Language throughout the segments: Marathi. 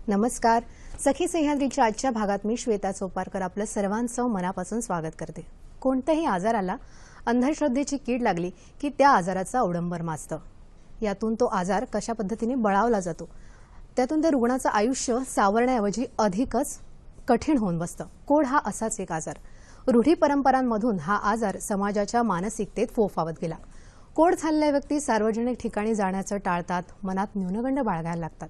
नमस्कार. सखी सह्याद्रीच्या आजच्या भागात मी श्वेता चोपारकर आपलं सर्वांचं मनापासून स्वागत करते. कोणत्याही आजाराला अंधश्रद्धेची कीड लागली की त्या आजाराचा अवडंबर माजतं. यातून तो आजार कशा पद्धतीने बळावला जातो, त्यातून त्या रुग्णाचं आयुष्य सावरण्याऐवजी अधिकच कठीण होऊन बसतं. कोड हा असाच एक आजार. रूढी परंपरांमधून हा आजार समाजाच्या मानसिकतेत फोफावत गेला. कोड झालेल्या व्यक्ती सार्वजनिक ठिकाणी जाण्याचं टाळतात, मनात न्यूनगंड बाळगायला लागतात.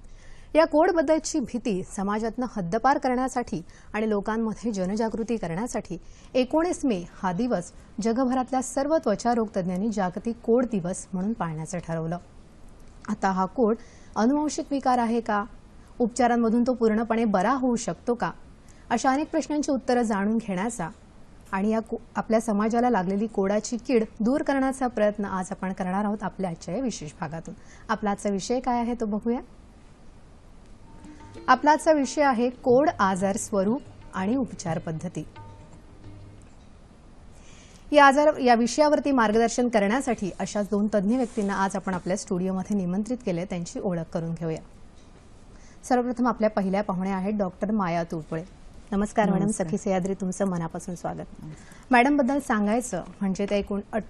या कोडबद्दलची भीती समाजातनं हद्दपार करण्यासाठी आणि लोकांमध्ये जनजागृती करण्यासाठी 19 मे हा दिवस जगभरातल्या सर्व त्वचारोग तज्ज्ञांनी जागतिक कोड दिवस म्हणून पाळण्याचं ठरवलं. आता हा कोड अनुवांशिक विकार आहे का? उपचारांमधून तो पूर्णपणे बरा होऊ शकतो का? अशा अनेक प्रश्नांची उत्तरं जाणून घेण्याचा आणि आपल्या समाजाला लागलेली कोडाची कीड दूर करण्याचा प्रयत्न आज आपण करणार आहोत आपल्या आजच्या विशेष भागातून. आपला आजचा विषय काय आहे तो बघूया. आपला आजचा विषय आहे कोड, आजार, स्वरूप आणि उपचार पद्धती. या विषयावरती मार्गदर्शन करण्यासाठी अशाच दोन तज्ज्ञ व्यक्तींना आज आपण आपल्या स्टुडिओमध्ये निमंत्रित केले. त्यांची ओळख करून घेऊया. सर्वप्रथम आपल्या पहिल्या पाहुण्या आहेत डॉक्टर माया तुळपुळे. नमस्कार मॅडम. सखी सह्याद्री तुमचं मनापासून स्वागत. मॅडम बद्दल सांगायचं म्हणजे त्या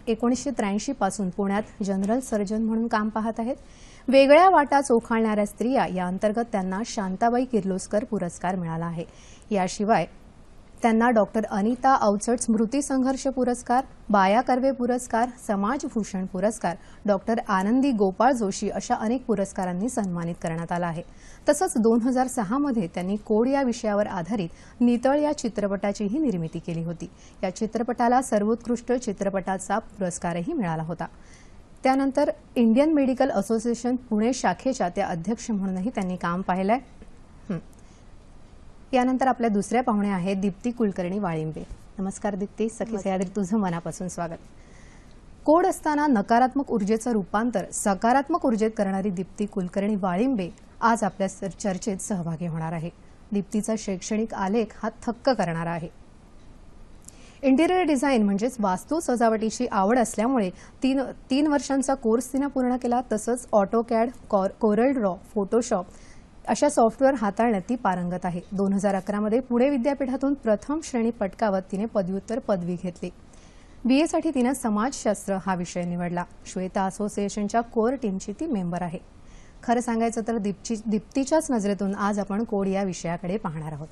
1983 पासून पुण्यात जनरल सर्जन म्हणून काम पाहत आहेत. वेगळ्या वाटा चोखाळणाऱ्या स्त्रिया या अंतर्गत त्यांना शांताबाई किर्लोस्कर पुरस्कार मिळाला आहे. याशिवाय त्यांना डॉक्टर अनिता अवचट स्मृती संघर्ष पुरस्कार, बाया कर्वे पुरस्कार, समाजभूषण पुरस्कार, डॉक्टर आनंदी गोपाळ जोशी अशा अनेक पुरस्कारांनी सन्मानित करण्यात आलं आहे. तसंच 2006 मध्ये त्यांनी कोड या विषयावर आधारित नितळ या चित्रपटाचीही निर्मिती केली होती. या चित्रपटाला सर्वोत्कृष्ट चित्रपटाचा पुरस्कारही मिळाला होता. त्यानंतर इंडियन मेडिकल असोसिएशन पुणे शाखेच्या त्या अध्यक्ष म्हणूनही त्यांनी काम पाहिलंय. यानंतर आपल्या दुसऱ्या पाहुण्या आहेत दीप्ती कुलकर्णी वाळिंबे. नमस्कार दीप्ती. सखी सह्याद्री तुझं मनापासून स्वागत. कोड असताना नकारात्मक ऊर्जेचं रूपांतर सकारात्मक ऊर्जेत करणारी दीप्ती कुलकर्णी वाळिंबे आज आपल्या चर्चेत सहभागी होणार आहे. दीप्तीचा शैक्षणिक आलेख हा थक्क करणारा आहे. इंटिरियर डिझाईन म्हणजेच वास्तू सजावटीची आवड असल्यामुळे तीन वर्षांचा कोर्स तिने पूर्ण केला. तसंच ऑटोकॅड, कोरल ड्रॉ, फोटोशॉप अशा सॉफ्टवेअर हाताळण्यात ती पारंगत आहे. 2011 मध्ये पुणे विद्यापीठातून प्रथम श्रेणी पटकावत तिने पदव्युत्तर पदवी घेतली. बीएसाठी तिने समाजशास्त्र हा विषय निवडला. श्वेता असोसिएशनच्या कोर टीमची ती मेंबर आहे. खरं सांगायचं तर दीप्तीच्याच नजरेतून आज आपण कोड या विषयाकडे पाहणार आहोत.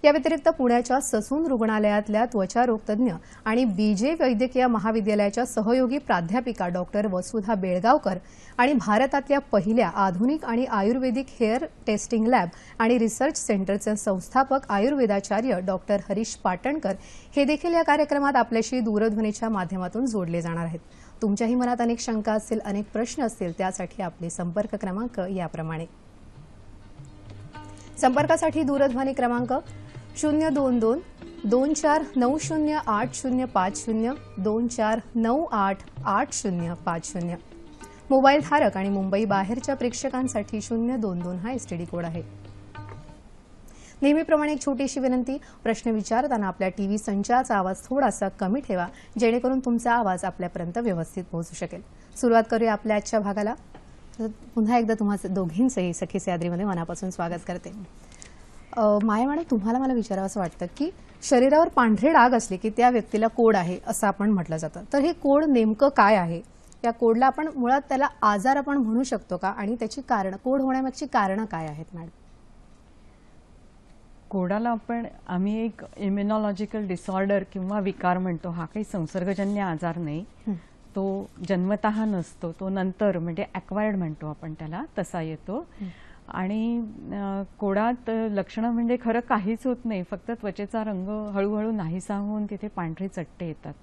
या व्यतिरिक्त पुण्याच्या ससून रुग्णालयातल्या त्वचारोग तज्ज्ञ आणि बीजे वैद्यकीय महाविद्यालयाच्या सहयोगी प्राध्यापिका डॉक्टर वसुधा बेळगावकर आणि भारतातल्या पहिल्या आधुनिक आणि आयुर्वेदिक हेअर टेस्टिंग लॅब आणि रिसर्च सेंटरचे संस्थापक आयुर्वेदाचार्य डॉक्टर हरीश पाटणकर हे देखील या कार्यक्रमात आपल्याशी दूरध्वनीच्या माध्यमातून जोडले जाणार आहेत. तुमच्याही मनात अनेक शंका असतील, अनेक प्रश्न असतील, त्यासाठी आपले संपर्क क्रमांक याप्रमाणे. संपर्कासाठी दूरध्वनी क्रमांक 022 24908050 24988050. मोबाईल धारक आणि मुंबई बाहेरच्या प्रेक्षकांसाठी 022 हा एसटीडी कोड आहे. नेहमीप्रमाणे एक छोटीशी विनंती, प्रश्न विचारताना आपल्या टीव्ही संचाचा आवाज थोडासा कमी ठेवा जेणेकरून तुमचा आवाज आपल्यापर्यंत व्यवस्थित पोहोचू शकेल. सुरुवात करूया आपल्या आजच्या भागाला. पुन्हा एकदा तुम्हा दोघींचंही सखी सह्याद्रीमध्ये मनापासून स्वागत करते. माया मॅडम, तुम्हाला मला विचारावं वाटतं की शरीरावर पांढरे डाग असले की त्या व्यक्तीला कोड आहे असं आपण म्हटलं जातं. तर हे कोड नेमकं काय आहे? या कोडला आपण मुळात त्याला आजार आपण म्हणू शकतो का? आणि त्याची कारण, कोड होण्यामागची कारणं काय आहेत मॅडम? कोडाला आम्ही एक इम्युनॉलॉजिकल डिसऑर्डर किंवा विकार म्हणतो. हा काही संसर्गजन्य आजार नाही. तो जन्मतः नसतो, तो नंतर म्हणजे ॲक्वायर्ड म्हणतो आपण त्याला, तसा येतो. आणि कोडात लक्षणं म्हणजे खरं काहीच होत नाही, फक्त त्वचेचा रंग हळूहळू नाहीसा होऊन तिथे पांढरे चट्टे येतात.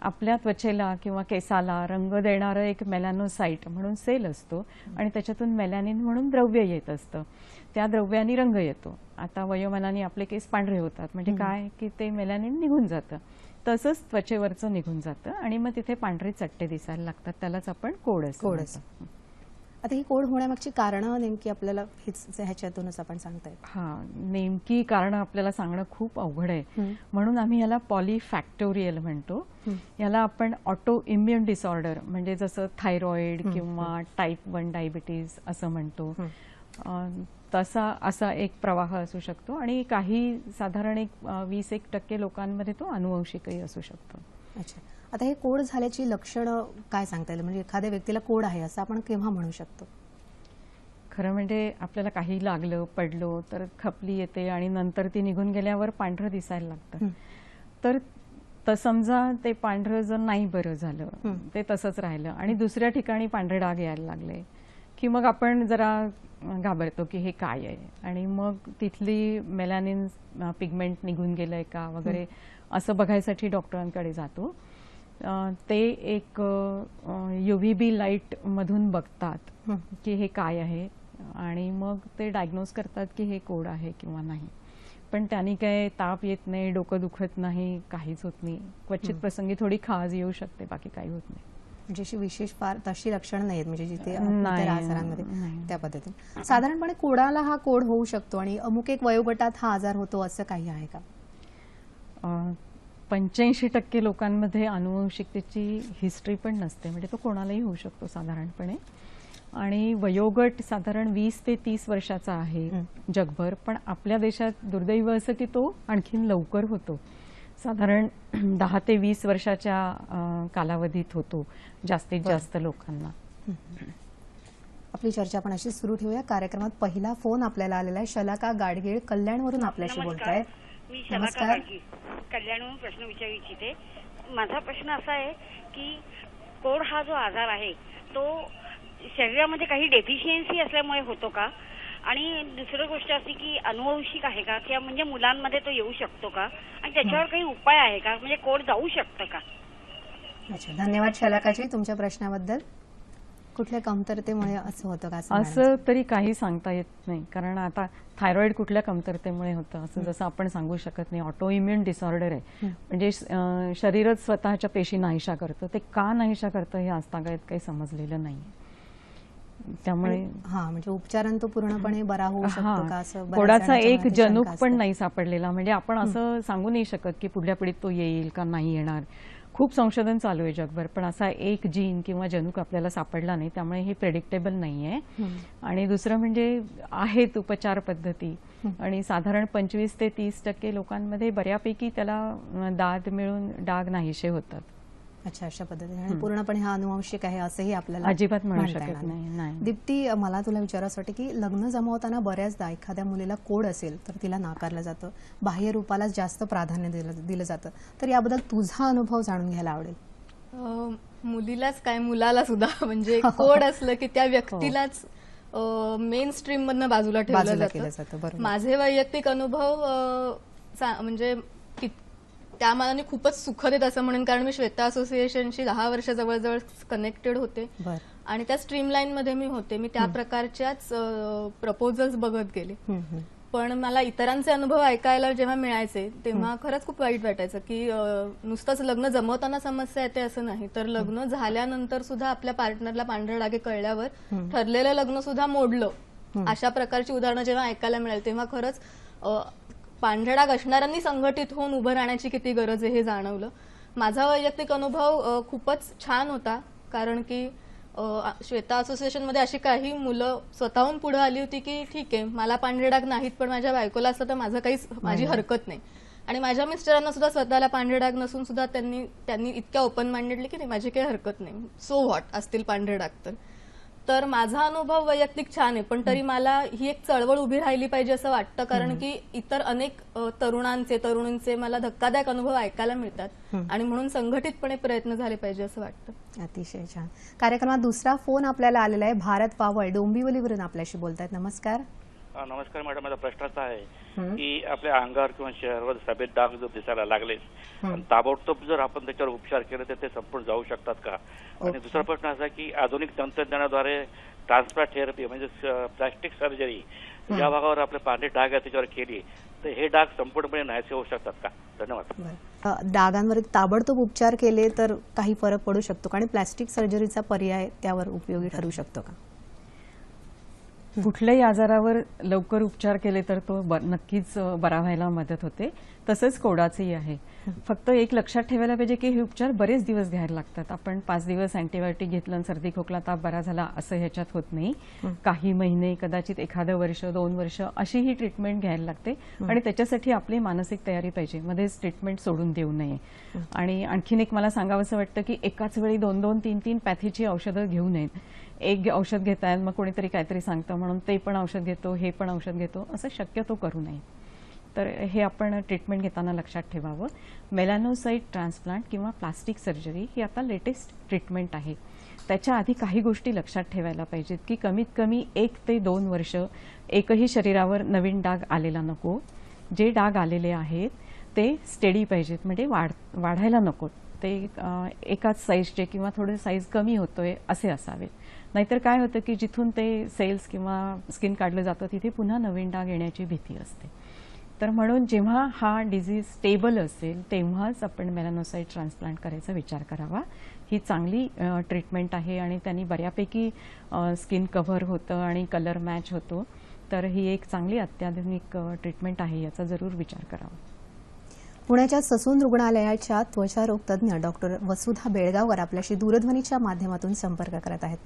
आपल्या त्वचेला किंवा केसाला रंग देणारं एक मेलॅनोसाइट म्हणून सेल असतो आणि त्याच्यातून मेलॅनिन म्हणून द्रव्य येत असतं. त्या द्रव्याने रंग येतो. आता वयोमानाने आपले केस पांढरे होतात म्हणजे काय की ते मेलॅनिन निघून जातं. तसंच त्वचेवरचं निघून जातं आणि मग तिथे पांढरे चट्टे दिसायला लागतात. त्यालाच आपण कोड असं म्हणतो. आता ही कोड होण्यामागची कारणं नेमकी आपल्याला ह्याच्यातूनच आपण सांगताय. नेमकी कारणं आपल्याला सांगणं खूप अवघड आहे. म्हणून आम्ही याला पॉलीफॅक्टोरियल म्हणतो. याला आपण ऑटो इम्युन डिसऑर्डर म्हणजे जसं थायरॉइड किंवा टाईप 1 डायबिटीज असं म्हणतो. असा एक प्रवाह असू शकतो आणि काही साधारण एक 20-1% लोकांमध्ये तो अनुवंशिकही असू शकतो. अच्छा, आता हे कोड झाल्याची लक्षणं काय सांगता येईल? म्हणजे एखाद्या व्यक्तीला कोड आहे असं आपण केव्हा म्हणू शकतो? खरं म्हणजे आपल्याला काही लागलं, पडलो तर खपली येते आणि नंतर ती निघून गेल्यावर पांढरं दिसायला लागतं. तर समजा ते पांढरं जर नाही बरं झालं, ते तसंच राहिलं आणि दुसऱ्या ठिकाणी पांढरे डाग यायला लागले की मग आपण जरा घाबरतो की हे काय आहे आणि मग तिथली मेलॅनिन पिगमेंट निघून गेलंय का वगैरे असं बघायसाठी डॉक्टरांकडे जातो. ते एक UVB लाईट मधून बघतात की हे काय आहे आणि मग ते डायग्नोज करतात की हे कोड आहे किंवा नाही. पण त्यांनी काय ताप येत नाही, डोकं दुखत नाही, काहीच होत नाही. क्वचित प्रसंगी थोडी खाज येऊ शकते, बाकी काही होत नाही. म्हणजे अशी विशेष फार तशी लक्षणं नाहीत म्हणजे जिथे नाही, आजारांमध्ये नाही. त्या पद्धतीने. साधारणपणे कोडाला हा कोड होऊ शकतो आणि अमुक एक वयोगटात हा आजार होतो असं काही आहे का? 85% लोकांमध्ये अनुवंशिकतेची हिस्ट्री पण नसते, म्हणजे तो कोणालाही होऊ शकतो साधारणपणे. आणि वयोगट साधारण 20 ते 30 वर्षाचा आहे जगभर, पण आपल्या देशात दुर्दैव असं की तो आणखीन लवकर होतो. साधारण 10 ते 20 वर्षाच्या कालावधीत होतो जास्तीत जास्त लोकांना. आपली चर्चा आपण अशी सुरू ठेवूया. कार्यक्रमात पहिला फोन आपल्याला आलेला आहे. शलाका गाडगीळ कल्याणवरून आपल्याशी बोलतायत. मी शलाका गाडगीळ कल्याणवरून प्रश्न विचारू इच्छिते. माझा प्रश्न असा आहे की कोड हा जो आजार आहे तो शरीरामध्ये काही डेफिशियन्सी असल्यामुळे होतो का? आणि दुसरी गोष्ट अशी की अनुवंशिक आहे का किंवा म्हणजे मुलांमध्ये तो येऊ शकतो का आणि त्याच्यावर काही उपाय आहे का? म्हणजे कोड जाऊ शकतं का? अच्छा, धन्यवाद शलाकाजी तुमच्या प्रश्नाबद्दल. कुठल्या कमतरतेमुळे असं होतं का? असं तरी काही सांगता येत नाही, कारण आता थायरॉइड कुठल्या कमतरतेमुळे होतं असं जसं आपण सांगू शकत नाही. ऑटो इम्युन डिसऑर्डर आहे, म्हणजे शरीरच स्वतःच्या पेशी नाहीशा करतं. ते का नाहीशा करतं हे आजतागायत काही समजलेलं नाही. त्यामुळे म्हणजे उपचारांत तो पूर्णपणे बरा होऊ शकतो का असं कोडाचा एक जनुक पण नाही सापडलेला, म्हणजे आपण असं सांगू नाही शकत की पुढल्या पिढीत तो येईल का नाही येणार. खूप संशोधन चालू आहे जगभर, पण असा एक जीन किंवा जनुक आपल्याला सापडला नाही, त्यामुळे हे प्रेडिक्टेबल नाहीये. आणि दुसरं म्हणजे आहेत उपचार पद्धती आणि साधारण 25 ते 30% लोकांमध्ये बऱ्यापैकी त्याला दाद मिळून डाग नाहीसे होतात. अच्छा, अशा पद्धतीने. आणि पूर्णपणे हा अनुवंशिक आहे असंही आपल्याला अजिबात म्हणू शकत नाही. दीप्ती, मला तुला विचारायचं वाटतं की लग्न जमवताना बऱ्याचदा एखाद्या मुलीला कोड असेल तर तिला नाकारलं जातं, बाह्य रूपाला जास्त प्राधान्य दिलं जातं, तर याबद्दल तुझा अनुभव जाणून घ्यायला आवडेल. मुलीलाच काय मुलाला सुद्धा म्हणजे कोड असलं की त्या व्यक्तीलाच मेन स्ट्रीम मधनं बाजूला ठेवलं जातं. माझे वैयक्तिक अनुभव म्हणजे त्या मानाने खूपच सुखद आहेत असं म्हणेन, कारण मी श्वेता असोसिएशनशी 10 वर्ष जवळजवळ कनेक्टेड होते आणि त्या स्ट्रीमलाईन मध्ये मी होते. मी त्या प्रकारच्याच प्रपोजल्स बघत गेले. पण मला इतरांचे अनुभव ऐकायला जेव्हा मिळायचे तेव्हा खरंच खूप वाईट वाटायचं की नुसतंच लग्न जमवताना समस्या येते असं नाही, तर लग्न झाल्यानंतर सुद्धा आपल्या पार्टनरला पांढरे डागे कळल्यावर ठरलेलं लग्न सुद्धा मोडलं, अशा प्रकारची उदाहरणं जेव्हा ऐकायला मिळाली तेव्हा खरंच पांढरे डाग असणाऱ्यांनी संघटित होऊन उभं राहण्याची किती गरज आहे हे जाणवलं. माझा वैयक्तिक अनुभव खूपच छान होता, कारण की श्वेता असोसिएशन मध्ये अशी काही मुलं स्वतःहून पुढे आली होती की ठीक आहे मला पांढरे डाग नाहीत पण माझ्या बायकोला असलं तर माझी हरकत नाही. आणि माझ्या मिस्टरांना सुद्धा स्वतःला पांढरे डाग नसून सुद्धा त्यांनी इतक्या ओपन माइंडेडली की नाही माझी काही हरकत नाही, सो व्हॉट असतील पांढरे डाग तर माझा अनुभव वैयक्तिक छान आहे. पण तरी मला ही एक चळवळ उभी राहिली पाहिजे असं वाटतं, कारण की इतर अनेक तरुणींचे मला धक्कादायक अनुभव ऐकायला मिळतात आणि म्हणून संघटितपणे प्रयत्न झाले पाहिजे असं वाटतं. अतिशय छान. कार्यक्रमात दुसरा फोन आपल्याला आलेला आहे. भारत पावळ डोंबिवलीवरून आपल्याशी बोलतायत. नमस्कार. नमस्कार मॅडम, माझा प्रश्न असा आहे की आपल्या अंगावर किंवा शरीरावर सफेद डाग जर दिसायला लागले ताबडतोब जर आपण त्याच्यावर उपचार केले तर ते संपूर्ण जाऊ शकतात का? आणि दुसरा प्रश्न असा की आधुनिक तंत्रज्ञानाद्वारे ट्रान्सप्लांट थेरपी म्हणजे प्लास्टिक सर्जरी ज्या भागावर आपले पांढरे डाग आहेत त्याच्यावर केली तर हे डाग संपूर्णपणे नाहीसे होऊ शकतात का? धन्यवाद. डागांवर ताबडतोब उपचार केले तर काही फरक पडू शकतो का आणि प्लास्टिक सर्जरीचा पर्याय त्यावर उपयोगी ठरू शकतो का? कुठल्याही आजारावर लवकर उपचार केले तर तो नक्कीच बरा व्हायला मदत होते. तसंच कोडाचंही आहे. फक्त एक लक्षात ठेवायला पाहिजे की हे उपचार बरेच दिवस घ्यायला लागतात. आपण 5 दिवस अँटीबायोटिक घेतलं आणि सर्दी खोकला ताप बरा झाला असं ह्याच्यात होत नाही. काही महिने, कदाचित एखादं वर्ष, 2 वर्ष अशी ही ट्रीटमेंट घ्यायला लागते आणि त्याच्यासाठी आपली मानसिक तयारी पाहिजे. मध्येच ट्रीटमेंट सोडून देऊ नये. आणि आणखीन एक मला सांगावंसं वाटतं की एकाच वेळी 2-2, 3-3 पॅथीची औषधं घेऊ नयेत. एक औषध घेतायत, मग कोणीतरी काहीतरी सांगतं म्हणून ते पण औषध घेतो, हे पण औषध घेतो, असं शक्यतो करू नये. तर हे आपण ट्रीटमेंट घेताना लक्षात ठेवावं. मेलॅनोसाइट ट्रान्सप्लांट किंवा प्लास्टिक सर्जरी ही आता लेटेस्ट ट्रीटमेंट आहे. त्याच्या आधी काही गोष्टी लक्षात ठेवायला पाहिजेत की कमीत कमी 1 ते 2 वर्ष एकही शरीरावर नवीन डाग आलेला नको. जे डाग आलेले आहेत ते स्टेडी पाहिजेत, म्हणजे वाढायला नकोत. ते एकाच साईजचे किंवा थोडे साईज कमी होतोय असे असावेत. नाहीतर काय होतं की जिथून ते सेल्स किंवा स्किन काढलं जातं तिथे पुन्हा नवीन डाग येण्याची भीती असते. तर म्हणून जेव्हा हा डिझीज स्टेबल असेल तेव्हाच आपण मेलॅनोसाइट ट्रान्सप्लांट करायचा विचार करावा. ही चांगली ट्रीटमेंट आहे आणि त्यांनी बऱ्यापैकी स्किन कव्हर होतं आणि कलर मॅच होतो. तर ही एक चांगली अत्याधुनिक ट्रीटमेंट आहे, याचा जरूर विचार करावा. पुण्याच्या ससून रुग्णालयाच्या त्वचारोग तज्ज्ञ डॉक्टर वसुधा बेळगावकर आपल्याशी दूरध्वनीच्या माध्यमातून संपर्क करत आहेत.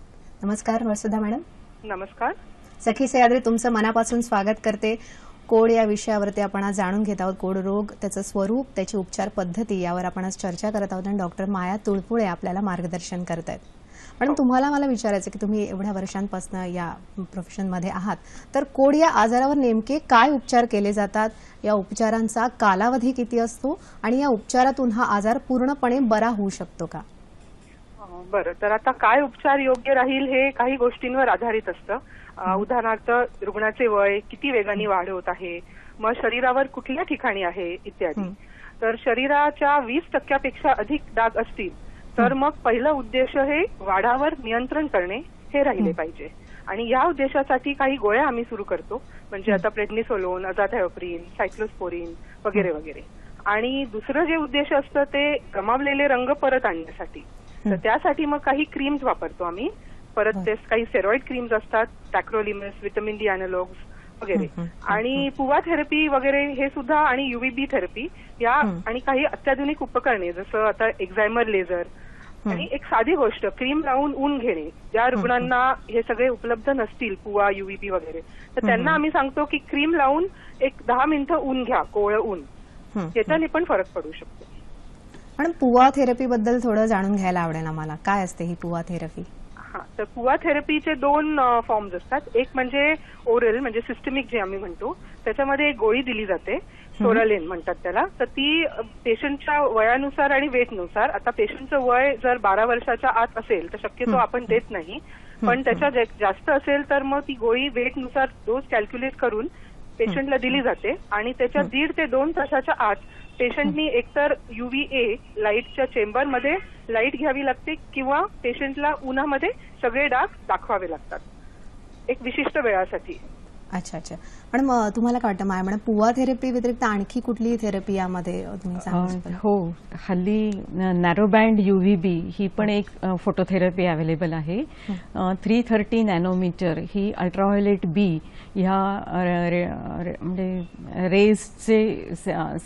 नमस्कार वसुधा मॅडम. नमस्कार. सखी सह्याद्री तुमचं मनापासून स्वागत करते. कोड या विषयावरती आपण आज जाणून घेत आहोत. कोड रोग, त्याचं स्वरूप, त्याची उपचार पद्धती यावर आपण आज चर्चा करत आहोत आणि डॉक्टर माया तुळपुळे आपल्याला मार्गदर्शन करत आहेत. मॅडम, तुम्हाला मला विचारायचं की तुम्ही एवढ्या वर्षांपासून या प्रोफेशनमध्ये आहात, तर कोड या आजारावर नेमके काय उपचार केले जातात, या उपचारांचा कालावधी किती असतो आणि या उपचारातून हा आजार पूर्णपणे बरा होऊ शकतो का? बरं, तर आता काय उपचार योग्य राहील हे काही गोष्टींवर आधारित असतं. उदाहरणार्थ रुग्णाचे वय, किती वेगाने वाढ होत आहे, मग शरीरावर कुठल्या ठिकाणी आहे इत्यादी. तर शरीराच्या 20% अधिक डाग असतील तर मग पहिलं उद्देश हे वाढावर नियंत्रण करणे हे राहिले पाहिजे. आणि या उद्देशासाठी काही गोळ्या आम्ही सुरू करतो, म्हणजे आता प्रेडनिसोलोन, अझाथायोप्रिन, सायक्लोस्पोरिन वगैरे वगैरे. आणि दुसरं जे उद्देश असतं ते गमावलेले रंग परत आणण्यासाठी. तर त्यासाठी मग काही क्रीम्स वापरतो आम्ही. परत ते काही स्टेरॉइड क्रीम्स असतात, टॅक्रोलिमस, व्हिटॅमिन डी अॅनालॉग्स वगैरे. आणि पुवा थेरपी वगैरे हे सुद्धा, आणि युव्हीबी थेरपी या, आणि काही अत्याधुनिक उपकरणे जसं आता एक्झायमर लेझर. आणि एक साधी गोष्ट, क्रीम लावून ऊन घेणे. ज्या रुग्णांना हे सगळे उपलब्ध नसतील, पुवा, युव्हीबी वगैरे, तर त्यांना आम्ही सांगतो की क्रीम लावून एक 10 मिनिटं ऊन घ्या, कोवळं ऊन. याच्याने पण फरक पडू शकतो. पण पुवा थेरपी बद्दल थोडं जाणून घ्यायला आवडेल आम्हाला. काय असते ही पुवा थेरपी? तर पुवा थेरपीचे 2 फॉर्म्स असतात. एक म्हणजे ओरल, म्हणजे सिस्टमिक जे आम्ही म्हणतो, त्याच्यामध्ये एक गोळी दिली जाते, सोरालेन म्हणतात त्याला. तर ती पेशंटच्या वयानुसार आणि वेटनुसार, आता पेशंटचं वय जर 12 वर्षाच्या आत असेल तर शक्यतो आपण देत नाही, पण त्याच्या जास्त असेल तर मग ती गोळी वेटनुसार डोस कॅल्क्युलेट करून पेशंटला दिली जाते. आणि त्याच्या 1.5 ते 2 तासाच्या आत पेशंटनी एकतर UVA लाईटच्या चेंबरमध्ये लाईट घ्यावी लागते किंवा पेशंटला उन्हामध्ये सगळे डाग दाखवावे लागतात एक विशिष्ट वेळासाठी. अच्छा अच्छा. पण तुम्हाला काय वाटतं मॅडम, पुवा थेरपी व्यतिरिक्त आणखी कुठली थेरपी यामध्ये तुम्ही सांगू? हो, हल्ली नॅरो बँड UVB ही पण एक फोटोथेरपी अवेलेबल आहे. 330 नॅनोमीटर ही अल्ट्राव्हायोलेट B ह्या म्हणजे रेजचे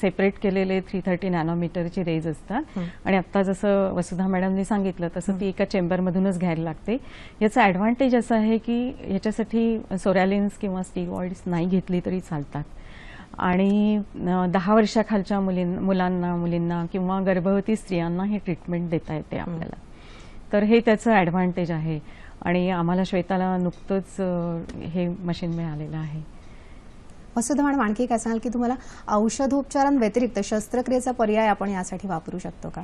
सेपरेट केलेले 330 नॅनोमीटरचे रेज असतात. आणि आता जसं वसुधा मॅडमनी सांगितलं तसं ती एका चेंबरमधूनच घ्यायला लागते. याचा ॲडव्हान्टेज असा आहे की याच्यासाठी सोरॅलिन्स किंवा स्टिरॉइड्स नाही घेतली तरी चालतात. आणि 10 वर्षाखालच्या मुलांना, मुलींना किंवा गर्भवती स्त्रियांना हे ट्रीटमेंट देता येते आपल्याला. तर हे त्याचं ॲडव्हान्टेज आहे. आणि आम्हाला श्वेताला नुकतंच हे मशीन मिळालेलं आहे. वसुधा मॅडम, आणखी काय सांगाल की तुम्हाला औषधोपचारांव्यतिरिक्त शस्त्रक्रियेचा पर्याय आपण यासाठी वापरू शकतो का?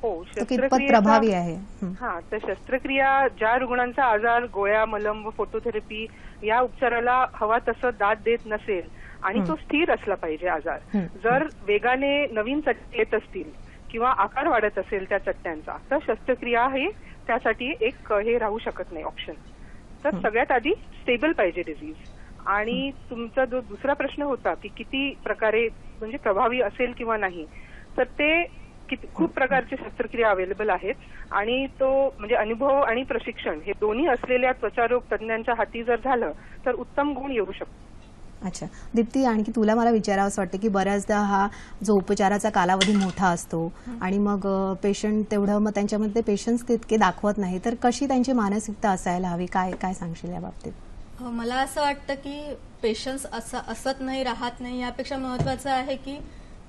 हो, कितपत प्रभावी आहे? तर शस्त्रक्रिया, ज्या रुग्णांचा आजार गोळ्या, मलम व फोटोथेरपी या उपचाराला हवा तसं दाद देत नसेल आणि तो स्थिर असला पाहिजे आजार, जर वेगाने नवीन चट्टे येत असतील किंवा आकार वाढत असेल त्या चट्ट्यांचा, तर शस्त्रक्रिया हे त्यासाठी एक हे राहू शकत नाही ऑप्शन. तर सगळ्यात आधी स्टेबल पाहिजे डिझीज. आणि तुमचा जो दुसरा प्रश्न होता की किती प्रकारे म्हणजे प्रभावी असेल किंवा नाही, तर ते खूप प्रकारचे शस्त्रक्रिया अवेलेबल आहेत. आणि तो म्हणजे अनुभव आणि प्रशिक्षण हे दोन्ही असलेल्या त्वचारोग तज्ञांच्या हाती जर झालं तर उत्तम गुण येऊ शकतो. अच्छा दीप्ती, आणखी तुला मला विचारावंसं वाटतं की बऱ्याचदा हा जो उपचाराचा कालावधी मोठा असतो आणि मग पेशंट तेवढं मग त्यांच्यामध्ये पेशन्स तितके दाखवत नाही, तर कशी त्यांची मानसिकता असायला हवी, काय काय सांगशील या बाबतीत? मला असं वाटतं की पेशन्स असत नाही, राहत नाही, यापेक्षा महत्वाचं आहे की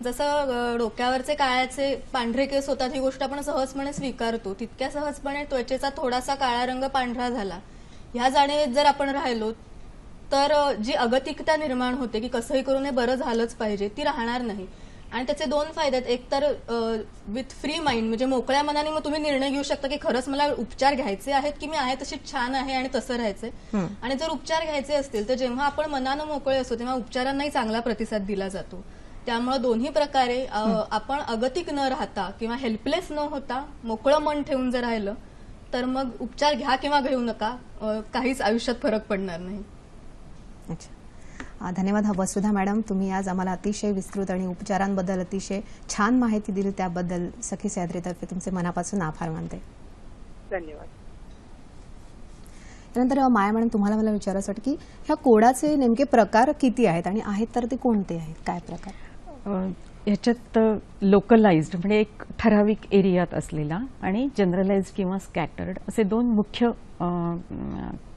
जसं डोक्यावरचे काळ्याचे पांढरे केस होतात ही गोष्ट आपण सहजपणे स्वीकारतो, तितक्या सहजपणे त्वचेचा थोडासा काळा रंग पांढरा झाला ह्या जाणीवेत जर आपण राहिलो तर जी अगतिकता निर्माण होते की कसंही करून हे बरं झालंच पाहिजे ती राहणार नाही. आणि त्याचे दोन फायदे आहेत. एक तर विथ फ्री माइंड म्हणजे मोकळ्या मनाने मग तुम्ही निर्णय घेऊ शकता की खरंच मला उपचार घ्यायचे आहेत की मी आहे तशी छान आहे आणि तसं राहायचंय. आणि जर उपचार घ्यायचे असतील तर जेव्हा आपण मनानं मोकळे असतो तेव्हा उपचारांनाही चांगला प्रतिसाद दिला जातो. त्यामुळे दोन्ही प्रकारे आपण अगतिक न राहता किंवा हेल्पलेस न होता मोकळं मन ठेवून जर राहिलं तर मग उपचार घ्या किंवा घेऊ नका, काहीच आयुष्यात फरक पडणार नाही. अच्छा, धन्यवाद वसुधा मॅडम, तुम्ही आज आम्हाला अतिशय विस्तृत आणि उपचारांबद्दल अतिशय छान माहिती दिली, त्याबद्दल सखी सह्याद्रीतर्फे तुमचे मनापासून आभार मानते. धन्यवाद. त्यानंतर माया मॅडम, तुम्हाला मला विचारायचं वाटतं की ह्या कोडाचे नेमके प्रकार किती आहेत आणि आहेत तर ते कोणते आहेत, काय प्रकार? ह्याच्यात लोकलाइज्ड म्हणजे एक ठराविक एरियात असलेला आणि जनरलाइज्ड किंवा स्कॅटर्ड असे दोन मुख्य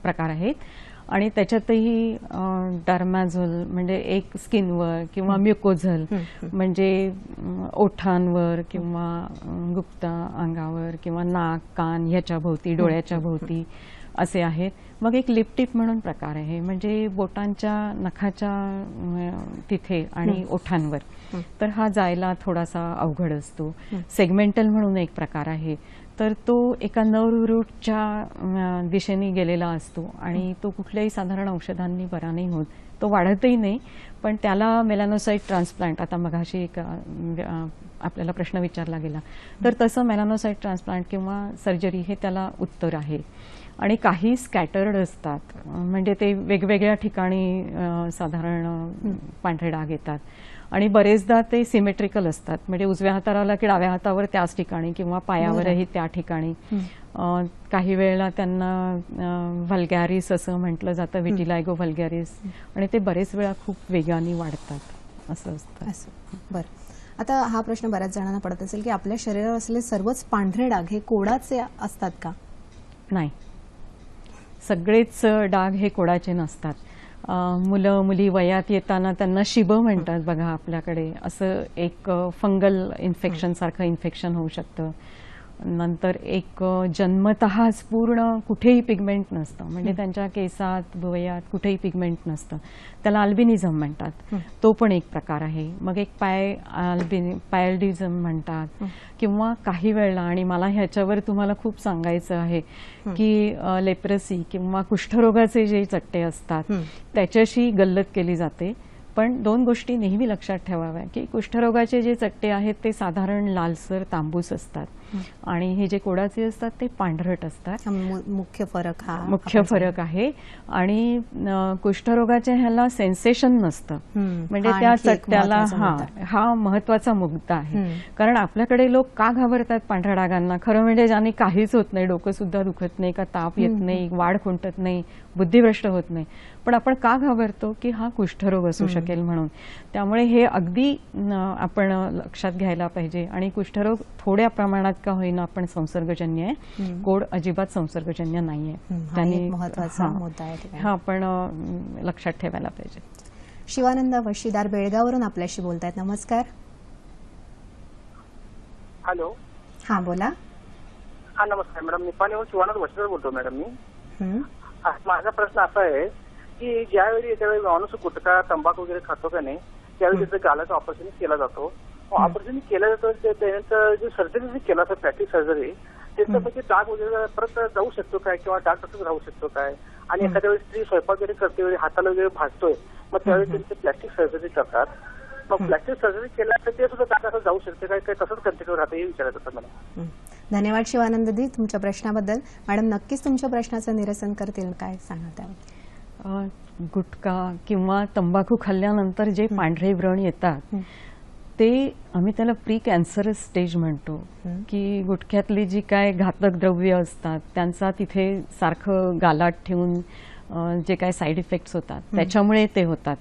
प्रकार आहेत. आणि त्याच्यातही डर्मॅझोल म्हणजे एक स्किनवर किंवा म्युकोझल म्हणजे ओठांवर किंवा गुप्त अंगावर किंवा नाक कान ह्याच्या भोवती डोळ्याच्या भोवती असे आहेत. मग एक लिप टिप म्हणून प्रकार आहे म्हणजे बोटांच्या नखाच्या तिथे आणि ओठांवर, तर हा जायला थोडासा अवघड असतो. सेगमेंटल म्हणून एक प्रकार आहे, तर तो एका नर्व्ह रूटच्या दिशेने गेलेला असतो आणि तो कुठल्याही साधारण औषधांनी बरा नाही होत, तो वाढतही नाही. पण त्याला मेलॅनोसाइट ट्रान्सप्लांट, आता मगाशी एक आपल्याला प्रश्न विचारला गेला, तर तसं मेलॅनोसाइट ट्रान्सप्लांट किंवा सर्जरी हे त्याला उत्तर आहे. आणि काही स्कॅटर्ड असतात म्हणजे ते वेगवेगळ्या ठिकाणी साधारण पांढरे डाग येतात आणि बरेचदा ते सिमेट्रिकल असतात म्हणजे उजव्या हाताला आला की डाव्या हातावर त्याच ठिकाणी किंवा पायावरही त्या ठिकाणी. काही वेळेला त्यांना व्हल्गॅरिस असं म्हटलं जातं, विटिलायगो व्हल्गॅरिस, आणि ते बरेच वेळा खूप वेगाने वाढतात असं असतं. बरं, आता हा प्रश्न बऱ्याच जणांना पडत असेल की आपल्या शरीरावर असलेले सर्वच पांढरे डाग हे कोडाचे असतात का? नाही, सगळेच डाग हे कोडाचे नसतात. मुलं मुली वयात येताना त्यांना शिब म्हणतात बघा आपल्याकडे, असं एक फंगल इन्फेक्शन सारखं इन्फेक्शन होऊ शकतं. नंतर एक जन्मतःच पूर्ण कुठेही पिगमेंट नसतं म्हणजे त्यांच्या केसात भुवयात कुठेही पिगमेंट नसतं, त्याला अल्बिनिझम म्हणतात, तो पण एक प्रकार आहे. मग एक पायल्डिझम म्हणतात. किंवा काही वेळेला, आणि मला ह्याच्यावर तुम्हाला खूप सांगायचं आहे की लेप्रसी किंवा कुष्ठरोगाचे जे चट्टे असतात त्याच्याशी गल्लत केली जाते. पण दोन गोष्टी नेहमी लक्षात ठेवाव्या की कुष्ठरोगाचे जे चट्टे आहेत ते साधारण लालसर तांबूस असतात आणि हे जे कोडाचे असतात ते पांढरट असतात. मुख्य फरक आहे. आणि कुष्ठरोगाच्या ह्याला सेन्सेशन नसतं म्हणजे त्या चट्ट्याला हा महत्वाचा मुद्दा आहे. कारण आपल्याकडे लोक का घाबरतात पांढऱ्या डागांना? खरं म्हणजे ज्याने काहीच होत नाही, डोकं सुद्धा दुखत नाही, का ताप येत नाही, वाढ खुंटत नाही, बुद्धिभ्रष्ट होत नाही, पण आपण का घाबरतो की हा कुष्ठरोग असू शकेल म्हणून. त्यामुळे हे अगदी आपण लक्षात घ्यायला पाहिजे. आणि कुष्ठरोग थोड्या प्रमाणात का होईना आपण संसर्गजन्य आहे, कोड अजिबात संसर्गजन्य नाहीये. त्यांनी महत्त्वाचा मुद्दा आहे, हा आपण लक्षात ठेवायला पाहिजे. शिवानंद वशीदार बेळगाववरून आपल्याशी बोलतायत. नमस्कार. हॅलो. हा बोला. हा नमस्कार मॅडम, निपाणीहून शिवानंद वशीदार बोलतो मॅडम मी. माझा प्रश्न असा आहे की ज्यावेळी माणूस गुटखा तंबाखू वगैरे खातो का नाही त्यावेळी त्याचं गालाचं ऑपरेशन केला जातो. ऑपरेशन केलं जातं त्यानंतर जे सर्जरी केला असं प्लॅस्टिक सर्जरी, त्याचं म्हणजे डाग वगैरे परत जाऊ शकतो काय किंवा डाग तसंच राहू शकतो काय? आणि एखाद्या वेळी स्त्री स्वयंपाक वगैरे करते वेळी हाताला वगैरे भाजतोय मग त्यावेळी त्यांची प्लॅस्टिक सर्जरी करतात. मग प्लॅस्टिक सर्जरी केल्यानंतर ते सुद्धा डाग असं जाऊ शकते काय, काय तसंच कंटिन्यू राहतं हे विचारायचं होतं मला. धन्यवाद शिवानंदजी तुमच्या प्रश्नाबद्दल. मॅडम नक्कीच तुमच्या प्रश्नाचं निरसन करतील, काय सांगा त्यावर? गुटखा किंवा तंबाखू खाल्ल्यानंतर जे पांढरे व्रण येतात ते आम्ही त्याला प्री कॅन्सरस स्टेज म्हणतो. की गुटख्यातली जी काय घातक द्रव्य असतात त्यांचा तिथे सारखं गालात ठेवून जे काय साईड इफेक्ट्स होतात त्याच्यामुळे ते होतात.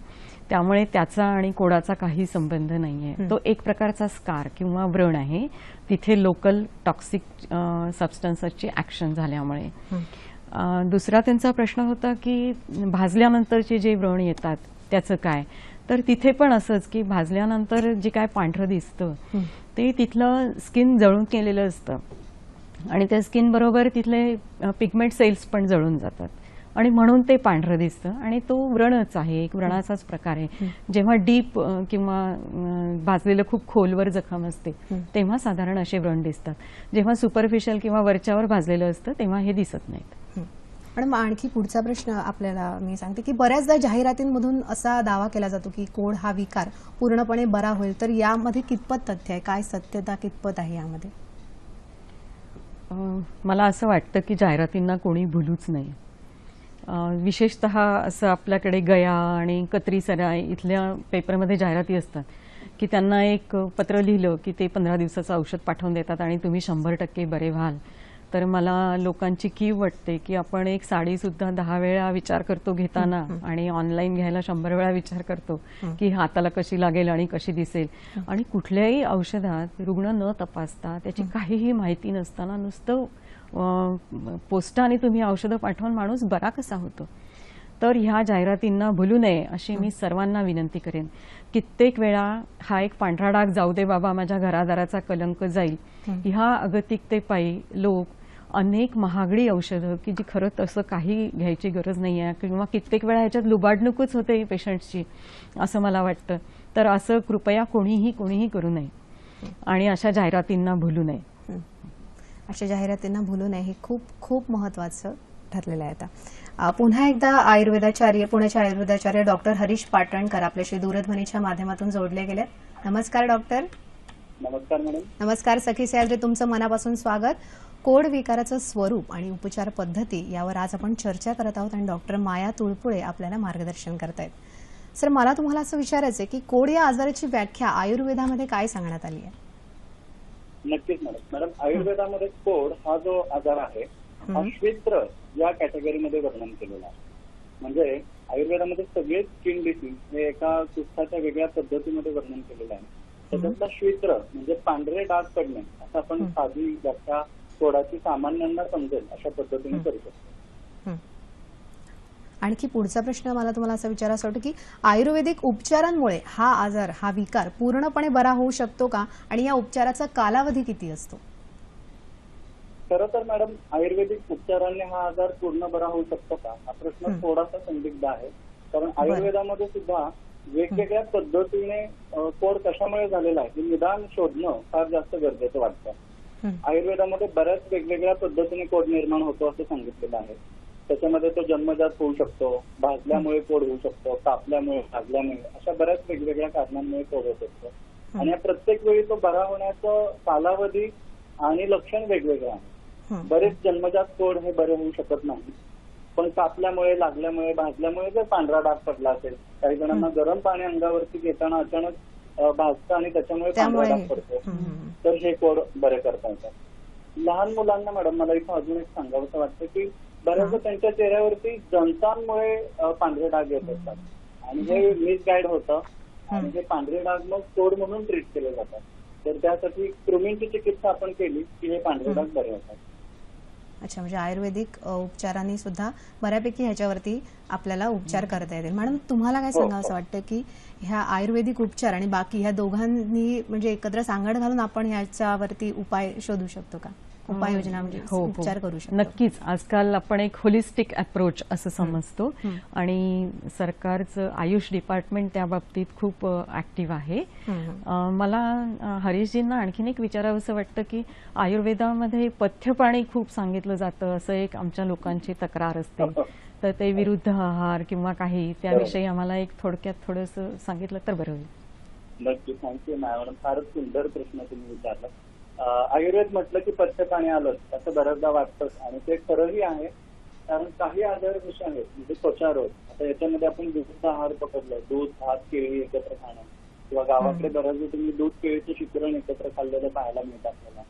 त्यामुळे त्याचा आणि कोडाचा काही संबंध नाहीये. तो एक प्रकारचा स्कार किंवा व्रण आहे तिथे लोकल टॉक्सिक सबस्टन्सची ऍक्शन झाल्यामुळे. दुसरा त्यांचा प्रश्न होता की भाजल्यानंतरचे जे व्रण येतात त्याचं काय. तर तिथे पण असंच की भाजल्यानंतर जे काय पांढरं दिसतं ते तिथलं स्किन जळून केलेलं असतं आणि त्या स्किन बरोबर तिथले पिगमेंट सेल्स पण जळून जातात आणि म्हणून ते पांढरं दिसतं आणि तो व्रणच आहे, एक व्रणाचाच प्रकार आहे. जेव्हा डीप किंवा भाजलेलं खूप खोलवर जखम असते तेव्हा साधारण असे व्रण दिसतात. जेव्हा सुपरफिशियल किंवा वरच्यावर भाजलेलं असतं तेव्हा हे दिसत नाहीत. पण आणखी पुढचा प्रश्न आपल्याला मी सांगते की बऱ्याचदा जाहिरातींमधून असा दावा केला जातो की कोड हा विकार पूर्णपणे बरा होईल. तर यामध्ये कितपत तथ्य आहे, काय सत्यता कितपत आहे यामध्ये? मला असं वाटतं की जाहिरातींना कोणी भुलूच नाही. विशेषतः असं आपल्याकडे गया आणि कत्रीसराय इथल्या पेपरमध्ये जाहिराती असतात की त्यांना एक पत्र लिहिलं की ते 15 दिवसाचं औषध पाठवून देतात आणि तुम्ही 100% बरे व्हाल. तर मला लोकांची कीव वाटते की आपण एक साडी सुद्धा 10 वेळा विचार करतो घेताना आणि ऑनलाईन घ्यायला 100 वेळा विचार करतो की हाताला कशी लागेल आणि कशी दिसेल. आणि कुठल्याही औषधात रुग्ण न तपासता त्याची काहीही माहिती नसताना नुसतं पोस्टाने तुम्ही औषधं पाठवून माणूस बरा कसा होतो. तर ह्या जाहिरातींना भुलू नये अशी मी सर्वांना विनंती करेन. कित्येक वेळा हा एक पांढरा डाग जाऊ दे बाबा माझ्या घरादाराचा कलंक जाईल ह्या अगतिकतेपायी लोक अनेक महागडी औषधं की जी खरं तसं काही घ्यायची गरज नाही आहे किंवा कित्येक वेळा ह्याच्यात लुबाडणूकच होते पेशंट्सची असं मला वाटतं. तर असं कृपया कोणीही करू नये आणि अशा जाहिरातींना भुलू नये. अशा जाहिरातींना भुलू नये हे खूप खूप महत्त्वाचं ठरलेलं आहे. आता पुन्हा एकदा पुण्याचे आयुर्वेदाचार्य डॉक्टर हरीश पाटणकर आपल्याशी दूरध्वनीच्या माध्यमातून जोडले गेले. नमस्कार डॉक्टर. नमस्कार मॅडम. नमस्कार. सखी सह्याद्री तुमचं मनापासून स्वागत. कोड विकाराचं स्वरूप आणि उपचार पद्धती यावर आज आपण चर्चा करत आहोत आणि डॉक्टर माया तुळपुळे आपल्याला मार्गदर्शन करतायत. सर, मला तुम्हाला असं विचारायचं आहे की कोड या आजाराची व्याख्या आयुर्वेदामध्ये काय सांगण्यात आली आहे? नक्कीच मॅडम. आयुर्वेदामध्ये कोड हा जो आजार आहे हा श्वेत्र या कॅटेगरीमध्ये वर्णन केलेला आहे. म्हणजे आयुर्वेदामध्ये सगळे स्किन डिसीज हे एका कुष्ठाच्या वेगळ्या पद्धतीमध्ये वर्णन केलेलं आहे. त्याच्यातला श्वेत्र म्हणजे पांढरे डाग पडणे असं आपण साधी व्याख्या कोडाची सामान्यांना समजेल अशा पद्धतीने करू शकतो. आणखी पुढचा प्रश्न मला तुम्हाला असं विचारायचं होतं की आयुर्वेदिक उपचारांमुळे हा आजार, हा विकार पूर्णपणे बरा होऊ शकतो का आणि या उपचाराचा कालावधी किती असतो? खरं तर मॅडम आयुर्वेदिक उपचारांनी हा आजार पूर्ण बरा होऊ शकतो का हा प्रश्न थोडासा संदिग्ध आहे. कारण आयुर्वेदामध्ये सुद्धा वेगवेगळ्या पद्धतीने कोड कशामुळे झालेला आहे हे निदान शोधणं फार जास्त गरजेचं वाटतं. आयुर्वेदामध्ये बऱ्याच वेगवेगळ्या पद्धतीने कोड निर्माण होतो असं सांगितलेलं आहे. त्याच्यामध्ये तो जन्मजात होऊ शकतो, भाजल्यामुळे कोड होऊ शकतो, कापल्यामुळे, भाजल्यामुळे अशा बऱ्याच वेगवेगळ्या कारणांमुळे कोड होत असतो. आणि या प्रत्येक वेळी तो बरा होण्याचा कालावधी आणि लक्षण वेगवेगळं आहे. बरेच जन्मजात कोड हे बरे होऊ शकत नाही, पण कापल्यामुळे, लागल्यामुळे, भाजल्यामुळे जर पांढरा डाग पडला असेल, काही जणांना गरम पाणी अंगावरती घेताना अचानक भाजतं आणि त्याच्यामुळे पांढरा डाग पडतो, तर हे कोड बरे करता येतात. लहान मुलांना मॅडम मला इथं अजून एक सांगावंसं वाटतं की बऱ्याचदा त्यांच्या चेहऱ्यावरती जंतांमुळे पांढरे डाग येत असतात आणि हे मिसगाईड होतं आणि हे पांढरे डाग मग कोड म्हणून ट्रीट केले जातात. तर त्यासाठी कृमींची चिकित्सा आपण केली की हे पांढरे डाग बरे होतात. अच्छा, म्हणजे आयुर्वेदिक उपचारांनी सुद्धा बऱ्यापैकी ह्याच्यावरती आपल्याला उपचार करता येतील. मॅडम, तुम्हाला काय सांगावं असं वाटतं की ह्या आयुर्वेदिक उपचार आणि बाकी ह्या दोघांनी म्हणजे एकत्र सांगड घालून आपण ह्याच्यावरती उपाय शोधू शकतो का? उपाययोजना म्हणजे उपचार करू शकतो? नक्कीच. आजकाल आपण एक होलिस्टिक अप्रोच असं समजतो आणि सरकारचं आयुष डिपार्टमेंट त्या बाबतीत खूप ऍक्टिव्ह आहे. मला हरीशजींना आणखीन एक विचारावंसं वाटतं की आयुर्वेदामध्ये पथ्यपाणी खूप सांगितलं जातं असं एक आमच्या लोकांची तक्रार असते. तर ते विरुद्ध आहार किंवा काही त्याविषयी आम्हाला एक थोडक्यात थोडंसं सांगितलं तर बरं होईल. नक्की. Thank you madam. फारच सुंदर प्रश्न तुम्ही विचारला. आयुर्वेद म्हटलं की पथ्यपाणी आलंच असं बऱ्याचदा वाटतं आणि ते खरंही आहे. कारण काही आजार जसे आहेत म्हणजे त्वचारोग, आता याच्यामध्ये आपण विरुद्ध आहार पकडलं, दूध, भात, केळी एकत्र खाणं किंवा गावाकडे बऱ्याचदा तुम्ही दूध केळीचं शिकरण एकत्र खाल्लेलं पाहायला मिळतं आपल्याला.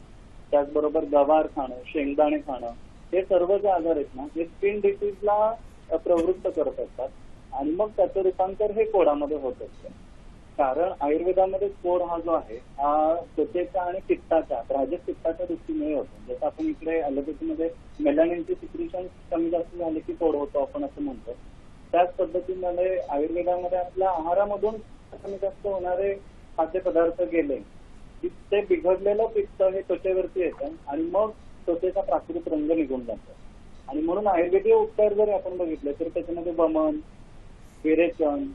त्याचबरोबर गवार खाणं, शेंगदाणे खाणं, हे सर्व जे आजार आहेत ना हे स्किन डिसीजला प्रवृत्त करत असतात. आणि मग त्याचं रूपांतर हे कोडामध्ये होत असतं. कारण आयुर्वेदामध्ये कोड हा जो आहे हा त्वचेच्या आणि पित्ताच्या प्राजक पित्ताच्या दृष्टीने होतो. जसं आपण इकडे ॲलोपॅथीमध्ये मेलानिनची सिक्रिशन कमी जास्त झाले की कोड होतो आपण असं म्हणतो, त्याच पद्धतीमध्ये आयुर्वेदामध्ये आपल्या आहारामधून कमी जास्त होणारे खाद्यपदार्थ गेले की ते बिघडलेलं पित्त हे त्वचेवरती येतं आणि मग त्वचेचा प्राकृतिक रंग निघून जातो. आणि म्हणून आयुर्वेदीय उपचार जर आपण बघितले तर त्याच्यामध्ये वमन, विरेचन,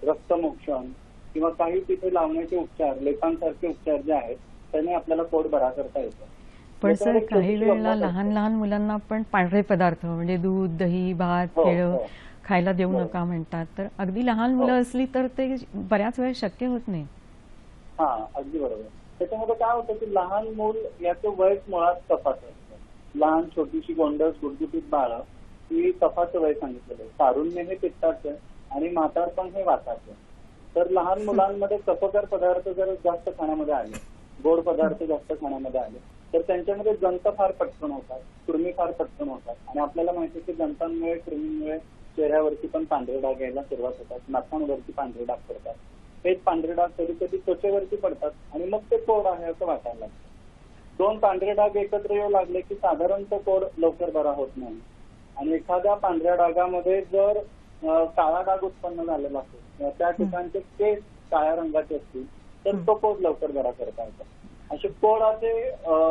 रक्तमोक्षण किंवा काही तिथे लावण्याचे उपचार, लेपांसारखे उपचार जे आहेत त्याने आपल्याला कोड बरा करता येतो. पण सर काही वेळेला लहान लहान मुलांना पण पांढरे पदार्थ म्हणजे दूध, दही, भात, केळं खायला देऊ नका म्हणतात. तर अगदी लहान मुलं असली तर ते बऱ्याच वेळ शक्य होत नाही. हा, अगदी बरोबर. त्याच्यामध्ये काय होतं की लहान मूल याचं वय मुळात कफाचं असतं. लहान छोटीशी गोंडस गुटगुटीत बाळं ही कफाचं वय सांगितलेलं आहे. तारुण्य हे पित्ताचं आणि म्हातारपण हे वाताचं. तर लहान मुलांमध्ये कफकर पदार्थ जर जास्त खाण्यामध्ये आले, गोड पदार्थ जास्त खाण्यामध्ये आले तर त्यांच्यामध्ये जंत फार पटकन होतात, कृमी फार पटकन होतात. आणि आपल्याला माहिती आहे की जंतांमुळे, कृमींमुळे चेहऱ्यावरती पण पांढरे डाग यायला सुरुवात होतात, नाकांवरती पांढरे डाग पडतात. हेच पांढरे डाग कधी कधी त्वचेवरती पडतात आणि मग ते कोड आहे असं वाटायला लागतं. 2 पांढरे डाग एकत्र येऊ लागले की साधारणतः कोड लवकर बरा होत नाही. आणि एखाद्या पांढऱ्या डागामध्ये जर काळा डाग उत्पन्न झालेला असेल, त्या ठिकाणचे केस काळ्या रंगाचे असतील तर तो कोड लवकर बरा करता येतो. असे कोडाचे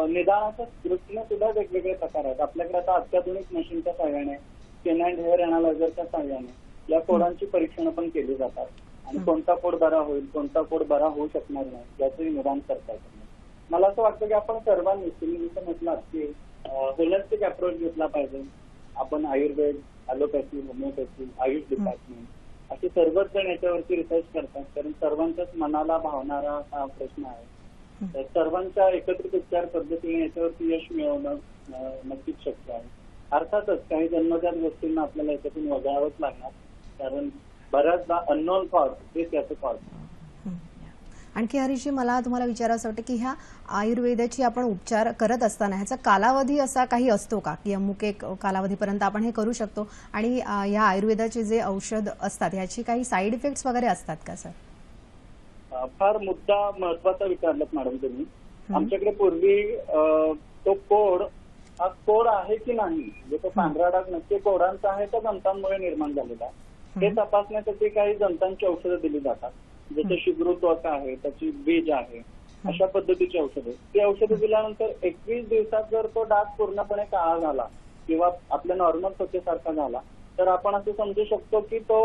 निदानाच्या दृष्टीने सुद्धा वेगवेगळे प्रकार आहेत. आपल्याकडे आता अत्याधुनिक मशीनच्या सहाय्याने, केनाइन हेअर अॅनालायझरच्या सहाय्याने या कोडांची परीक्षणं पण केली जातात आणि कोणता कोड बरा होईल, कोणता कोड बरा होऊ शकणार नाही याचंही निदान करता येतं. मला असं वाटतं की आपण सर्वांनी, तुम्ही जसं म्हटलं की होलिस्टिक अप्रोच घेतला पाहिजे. आपण Ayurveda, allopathy, homeopathy, Ayush department असे सर्वच जण याच्यावरती रिसर्च करतात. कारण सर्वांच्याच मनाला भावणारा हा प्रश्न आहे. तर सर्वांच्या एकत्रित उपचार पद्धतीने याच्यावरती यश मिळवणं नक्कीच शक्य आहे. अर्थातच काही जन्मजात गोष्टींना आपल्याला याच्यातून वगळावंच लागणार, कारण बऱ्याचदा अननोन कॉज हेच याचं कॉज. आणखी हरीशजी, मला तुम्हाला विचारायचं वाटतं की ह्या आयुर्वेदाची आपण उपचार करत असताना ह्याचा कालावधी असा काही असतो का की अमुक एक कालावधीपर्यंत आपण हे करू शकतो? आणि या आयुर्वेदाचे जे औषध असतात ह्याची काही साईड इफेक्ट्स वगैरे असतात का सर? फार मुद्दा महत्वाचा विचारलात मॅडम तुम्ही. आमच्याकडे पूर्वी तो कोड हा कोड आहे की नाही, म्हणजे तो पांढरा डाग नक्की कोडांचा आहे तर जंतांमुळे निर्माण झालेला हे तपासण्यासाठी काही जंतांची औषधं दिली जातात. जसं शिब्रू त्वचा आहे, त्याची बीज आहे, अशा पद्धतीची औषधं. ती औषधं दिल्यानंतर 21 दिवसात जर तो डाग पूर्णपणे काळा झाला किंवा आपल्या नॉर्मल त्वचेसारखा झाला तर आपण असं समजू शकतो की तो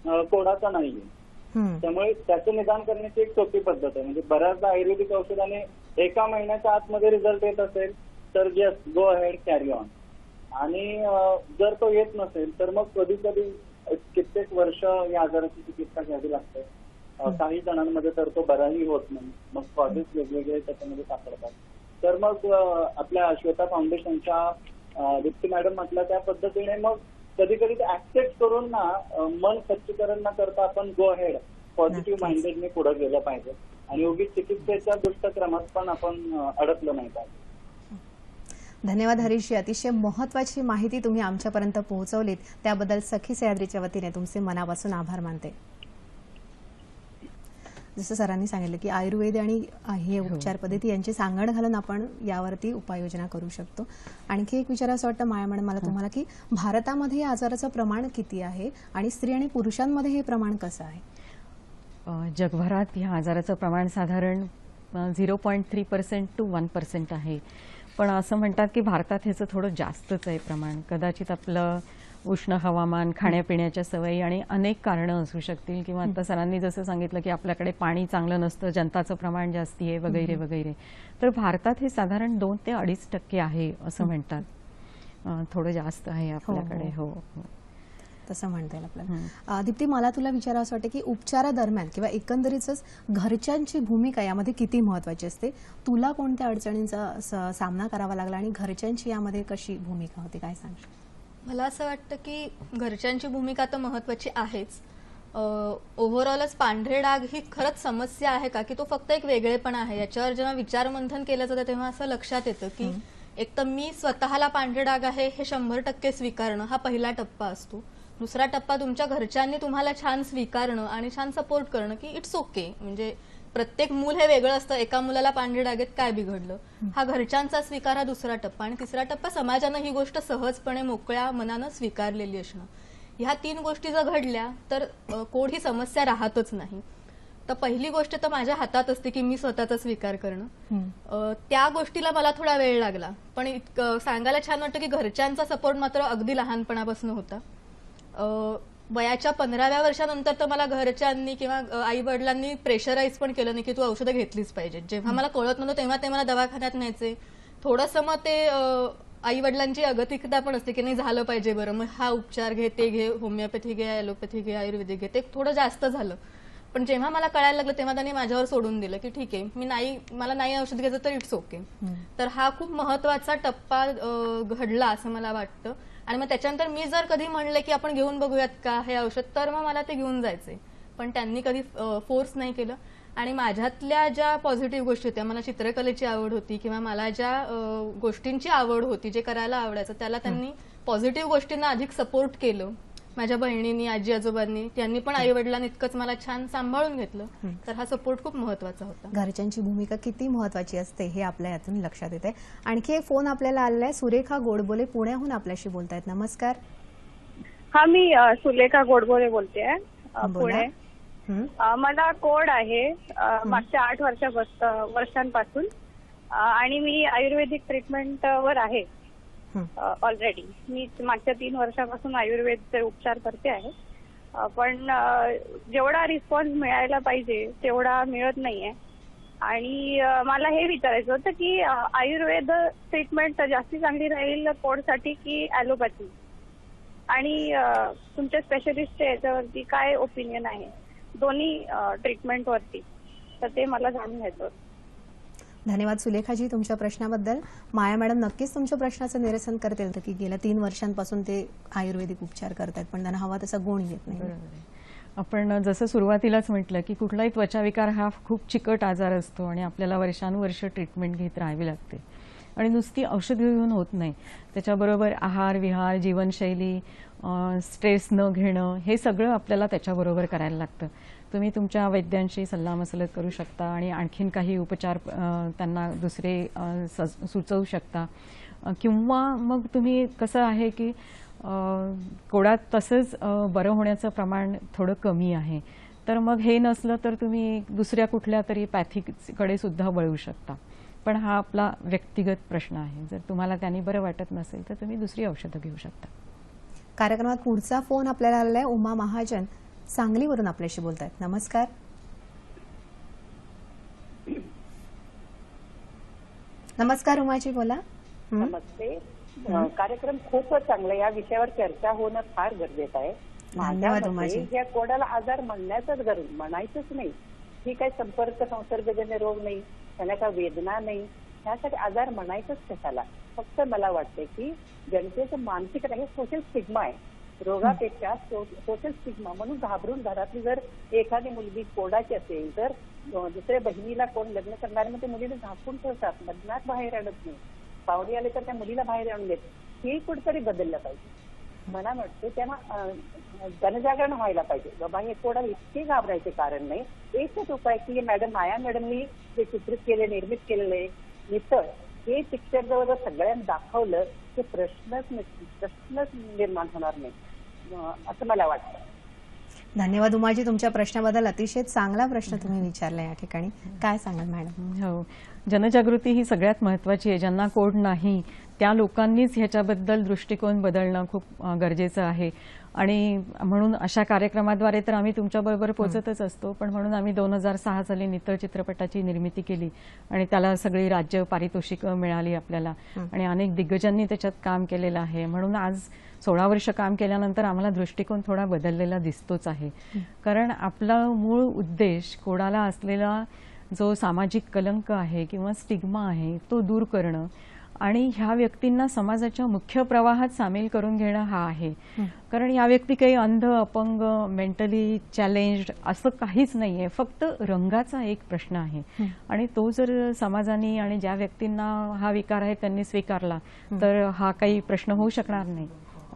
कोडाचा नाहीये. त्यामुळे त्याचं निदान करण्याची एक सोपी पद्धत आहे. म्हणजे बऱ्याचदा आयुर्वेदिक औषधाने 1 महिन्याच्या आतमध्ये रिझल्ट येत असेल तर just go ahead, carry on. आणि जर तो येत नसेल तर मग कधी कधी कित्येक वर्ष या आजाराची चिकित्सा घ्यावी लागते. काही जणांमध्ये तर तो बराही होत नाही, मग कॉजेस वेगवेगळे त्याच्यामध्ये सापडतात. तर मग आपल्या श्वेता फाउंडेशनच्या दीप्ती मॅडम म्हटलं त्या पद्धतीने मग कधी कधी ते ऍक्सेप्ट करून ना मन खच्चीकरण न करता आपण गो अहेड पॉझिटिव्ह माइंडेडने पुढे गेलं पाहिजे आणि उगीच चिकित्सेच्या दुष्टक्रमात पण आपण अडकलं नाही पाहिजे. धन्यवाद हरीशजी, अतिशय महत्त्वाची माहिती तुम्ही आमच्यापर्यंत पोहोचवलीत त्याबद्दल सखी सह्याद्रीच्या वतीने तुमचे मनापासून आभार मानते. जसं सरांनी सांगितलं की आयुर्वेद आणि ही उपचार पद्धती यांची सांगड घालून आपण यावरती उपाययोजना करू शकतो. आणखी एक विचारायचं वाटतं माया मॅडम मला तुम्हाला की भारतामध्ये या आजाराचं प्रमाण किती आहे आणि स्त्री आणि पुरुषांमध्ये हे प्रमाण कसं आहे? जगभरात या आजाराचं प्रमाण साधारण 0.3% to 1% आहे. पण असं म्हणतात की भारतात ह्याचं थोडं जास्तच आहे प्रमाण. कदाचित आपलं उष्ण हवामान, खाण्यापिण्याच्या सवयी आणि अनेक कारणं असू शकतील. किंवा आता सरांनी जसं सांगितलं की आपल्याकडे पाणी चांगलं नसतं, जंताचं प्रमाण जास्ती आहे वगैरे वगैरे. तर भारतात हे साधारण 2 ते 2.5% आहे असं म्हणतात. थोडं जास्त आहे आपल्याकडे. हो, तसं म्हणता येईल आपल्याला. दीप्ती, मला तुला विचारावं वाटतं की उपचारादरम्यान किंवा एकंदरीतच घरच्यांची भूमिका यामध्ये किती महत्त्वाची असते? तुला कोणत्या अडचणींचा सामना करावा लागला आणि घरच्यांची यामध्ये कशी भूमिका होती, काय सांगशील? मला असं वाटतं की घरच्यांची भूमिका तर महत्त्वाची आहेच. ओव्हरऑलच पांढरे डाग ही खरंच समस्या आहे का की तो फक्त एक वेगळेपण आहे? याच्यावर जेव्हा विचारमंथन केलं जातं तेव्हा असं लक्षात येतं की एक तर मी स्वतःला पांढरे डाग आहे हे 100% स्वीकारणं हा पहिला टप्पा असतो. दुसरा टप्पा तुमच्या घरच्यांनी तुम्हाला छान स्वीकारणं आणि छान सपोर्ट करणं की इट्स ओके, म्हणजे प्रत्येक मूल हे वेगळं असतं, एका मुलाला पांढऱ्या डागेत काय बिघडलं, हा घरच्यांचा स्वीकार हा दुसरा टप्पा. आणि तिसरा टप्पा समाजानं ही गोष्ट सहजपणे मोकळ्या मनानं स्वीकारलेली असणं. ह्या 3 गोष्टी जर घडल्या तर कोड ही समस्या राहतच नाही. तर पहिली गोष्ट तर माझ्या हातात असते की मी स्वतःचा स्वीकार करणं. त्या गोष्टीला मला थोडा वेळ लागला, पण सांगायला छान वाटतं की घरच्यांचा सपोर्ट मात्र अगदी लहानपणापासून होता. वयाच्या 15व्या वर्षानंतर तर मला घरच्यांनी किंवा आई वडिलांनी प्रेशराईज पण केलं नाही की तू औषधं घेतलीच पाहिजे. जेव्हा मला कळत नव्हतं तेव्हा ते मला दवाखान्यात न्यायचे. थोडंसं मग ते आई वडिलांची अगतिकता पण असते की नाही झालं पाहिजे, बरं मग हा उपचार घे, ते घे, होमिओपॅथी घे, ॲलोपॅथी घे, आयुर्वेदिक घे, ते थोडं जास्त झालं. पण जेव्हा मला कळायला लागलं तेव्हा त्यांनी माझ्यावर सोडून दिलं की ठीक आहे, मला नाही औषध घ्यायचं तर इट्स ओके. तर हा खूप महत्वाचा टप्पा घडला असं मला वाटतं. आणि मग त्याच्यानंतर मी जर कधी म्हणले की आपण घेऊन बघूयात का हे औषध, तर मग मला ते घेऊन जायचे. पण त्यांनी कधी फोर्स नाही केलं. आणि माझ्यातल्या ज्या पॉझिटिव्ह गोष्टी होत्या, मला चित्रकलेची आवड होती किंवा मला ज्या गोष्टींची आवड होती, जे करायला आवडायचं, त्याला त्यांनी पॉझिटिव्ह गोष्टींना अधिक सपोर्ट केलं. माझ्या बहिणींनी, आजी आजोबांनी, त्यांनी पण आई वडिलांनी इतकंच मला छान सांभाळून घेतलं. तर हा सपोर्ट खूप महत्वाचा होता. घरच्यांची भूमिका किती महत्वाची असते हे आपल्या यातून लक्षात येते. आणखी एक फोन आपल्याला आलेला आहे. सुरेखा गोडबोले पुण्याहून आपल्याशी बोलतायत. नमस्कार. हा, मी सुलेखा गोडबोले बोलते पुणे. मला कोड आहे मागच्या 8 वर्षांपासून आणि मी आयुर्वेदिक ट्रीटमेंटवर आहे ऑलरेडी. मी मागच्या 3 वर्षापासून आयुर्वेदचे उपचार करते आहे. पण जेवढा रिस्पॉन्स मिळायला पाहिजे तेवढा मिळत नाहीये. आणि मला हे विचारायचं होतं की आयुर्वेद ट्रीटमेंट जास्ती चांगली राहील कोडसाठी की ॲलोपॅथी, आणि तुमच्या स्पेशलिस्टच्या याच्यावरती काय ओपिनियन आहे दोन्ही ट्रीटमेंटवरती, तर ते मला जाणून घ्यायचं होतं. धन्यवाद सुलेखाजी तुमच्या प्रश्नाबद्दल. माया मॅडम नक्कीच तुमच्या प्रश्नाचं निरसन करतील की गेल्या 3 वर्षांपासून ते आयुर्वेदिक उपचार करतात पण त्यांना हवा तसा गुण येत नाही. आपण जसं सुरुवातीलाच म्हटलं की कुठलाही त्वचाविकार हा खूप चिकट आजार असतो आणि आपल्याला वर्षानुवर्ष ट्रीटमेंट घेत राहावी लागते आणि नुसती औषध घेऊन होत नाही. त्याच्याबरोबर आहार विहार, जीवनशैली, स्ट्रेस न घेणं, हे सगळं आपल्याला त्याच्याबरोबर करायला लागतं. तुम्ही तुमच्या वैद्यांशी सल्लामसलत करू शकता आणि आणखीन काही उपचार त्यांना दुसरे सुचवू शकता. किंवा मग तुम्ही कसं आहे की कोडात तसंच बरं होण्याचं प्रमाण थोडं कमी आहे, तर मग हे नसलं तर तुम्ही दुसऱ्या कुठल्या तरी पॅथीकडे सुद्धा वळू शकता. पण हा आपला व्यक्तिगत प्रश्न आहे. जर तुम्हाला त्यांनी बरं वाटत नसेल तर तुम्ही दुसरी औषधं घेऊ शकता. कार्यक्रमात पुढचा फोन आपल्याला आलेला आहे. उमा महाजन सांगलीवरून आपल्याशी बोलतायत. नमस्कार. नमस्कार उमाजी, बोला. नमस्ते. कार्यक्रम खूपच चांगला. या विषयावर चर्चा होणं फार गरजेचं आहे. धन्यवाद उमाजी. या कोडाला आजार म्हणण्याचंच गरज, म्हणायचंच नाही. ही काही संपर्क संसर्गजन्य रोग नाही, त्यांना काही वेदना नाही, त्यासाठी आजार म्हणायचंच कशाला. फक्त मला वाटतं की जनतेचं मानसिक हे सोशल स्टिग्मा आहे रोगापेक्षा, सोशल स्टिग्मा. म्हणून घाबरून घरातली जर एखादी मुलगी कोडाची असेल तर दुसऱ्या बहिणीला कोण लग्न करणारे मग ते मुलीला झाकून ठेवतात, लग्नात बाहेर आणत नाही. पाहुणे आले तर त्या मुलीला बाहेर आणून देत. हे कुठेतरी बदललं पाहिजे मला वाटतं. तेव्हा जनजागरण व्हायला पाहिजे. बाबा हे कोडाला इतके घाबरायचे कारण नाही. एकच उपाय की मॅडम माया मॅडमनी जे चित्रित केले, निर्मित केलेलं आहे नितळ, हे पिक्चर जवळ सगळ्यांना दाखवलं की प्रश्नच निर्माण होणार नाही असं मला वाटतं. धन्यवाद उमाजी तुमच्या प्रश्नाबद्दल. अतिशय चांगला प्रश्न तुम्ही विचारला या ठिकाणी. काय सांगाल मॅडम? हो, जनजागृती ही सगळ्यात महत्त्वाची आहे. ज्यांना कोड नाही त्या लोकांनीच ह्याच्याबद्दल दृष्टिकोन बदलणं खूप गरजेचं आहे. आणि म्हणून अशा कार्यक्रमाद्वारे तर आम्ही तुमच्याबरोबर पोहोचतच असतो, पण म्हणून आम्ही 2006 साली नितळ चित्रपटाची निर्मिती केली आणि त्याला सगळी राज्य पारितोषिकं मिळाली आपल्याला आणि अनेक दिग्गजांनी त्याच्यात काम केलेलं आहे. म्हणून आज 16 वर्ष काम केल्यानंतर आम्हाला दृष्टिकोन थोडा बदललेला दिसतोच आहे. कारण आपला मूळ उद्देश कोडाला असलेला जो सामाजिक कलंक आहे किंवा स्टिग्मा आहे तो दूर करणं आणि ह्या व्यक्तींना समाजाच्या मुख्य प्रवाहात सामील करून घेणं हा आहे. कारण या व्यक्ती काही अंध, अपंग, मेंटली चॅलेंज्ड असं काहीच नाहीये, फक्त रंगाचा एक प्रश्न आहे. आणि तो जर समाजाने आणि ज्या व्यक्तींना हा विकार आहे त्यांनी स्वीकारला तर हा काही प्रश्न होऊ शकणार नाही.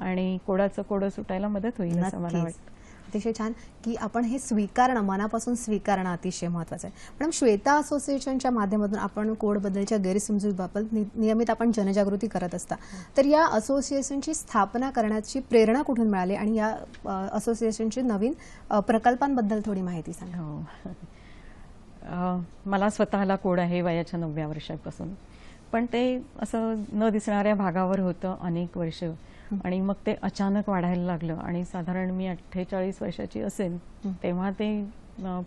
आणि कोडाचं कोडं सुटायला मदत होईल असं मला नक्कीच. वाटतं. अतिशय छान की आपण हे स्वीकारणं, मनापासून स्वीकारणं अतिशय महत्त्वाचं आहे. मॅडम, श्वेता असोसिएशनच्या माध्यमातून आपण कोडबद्दलच्या गैरसमजुतीबाबत नियमित आपण जनजागृती करत असता, तर या असोसिएशनची स्थापना करण्याची प्रेरणा कुठून मिळाली आणि या असोसिएशनची नवीन प्रकल्पांबद्दल थोडी माहिती सांगा. हो. मला स्वतःला कोड आहे वयाच्या 9व्या वर्षापासून, पण ते असं न दिसणाऱ्या भागावर होतं अनेक वर्ष आणि मग ते अचानक वाढायला लागलं आणि साधारण मी 48 वर्षाची असेल तेव्हा ते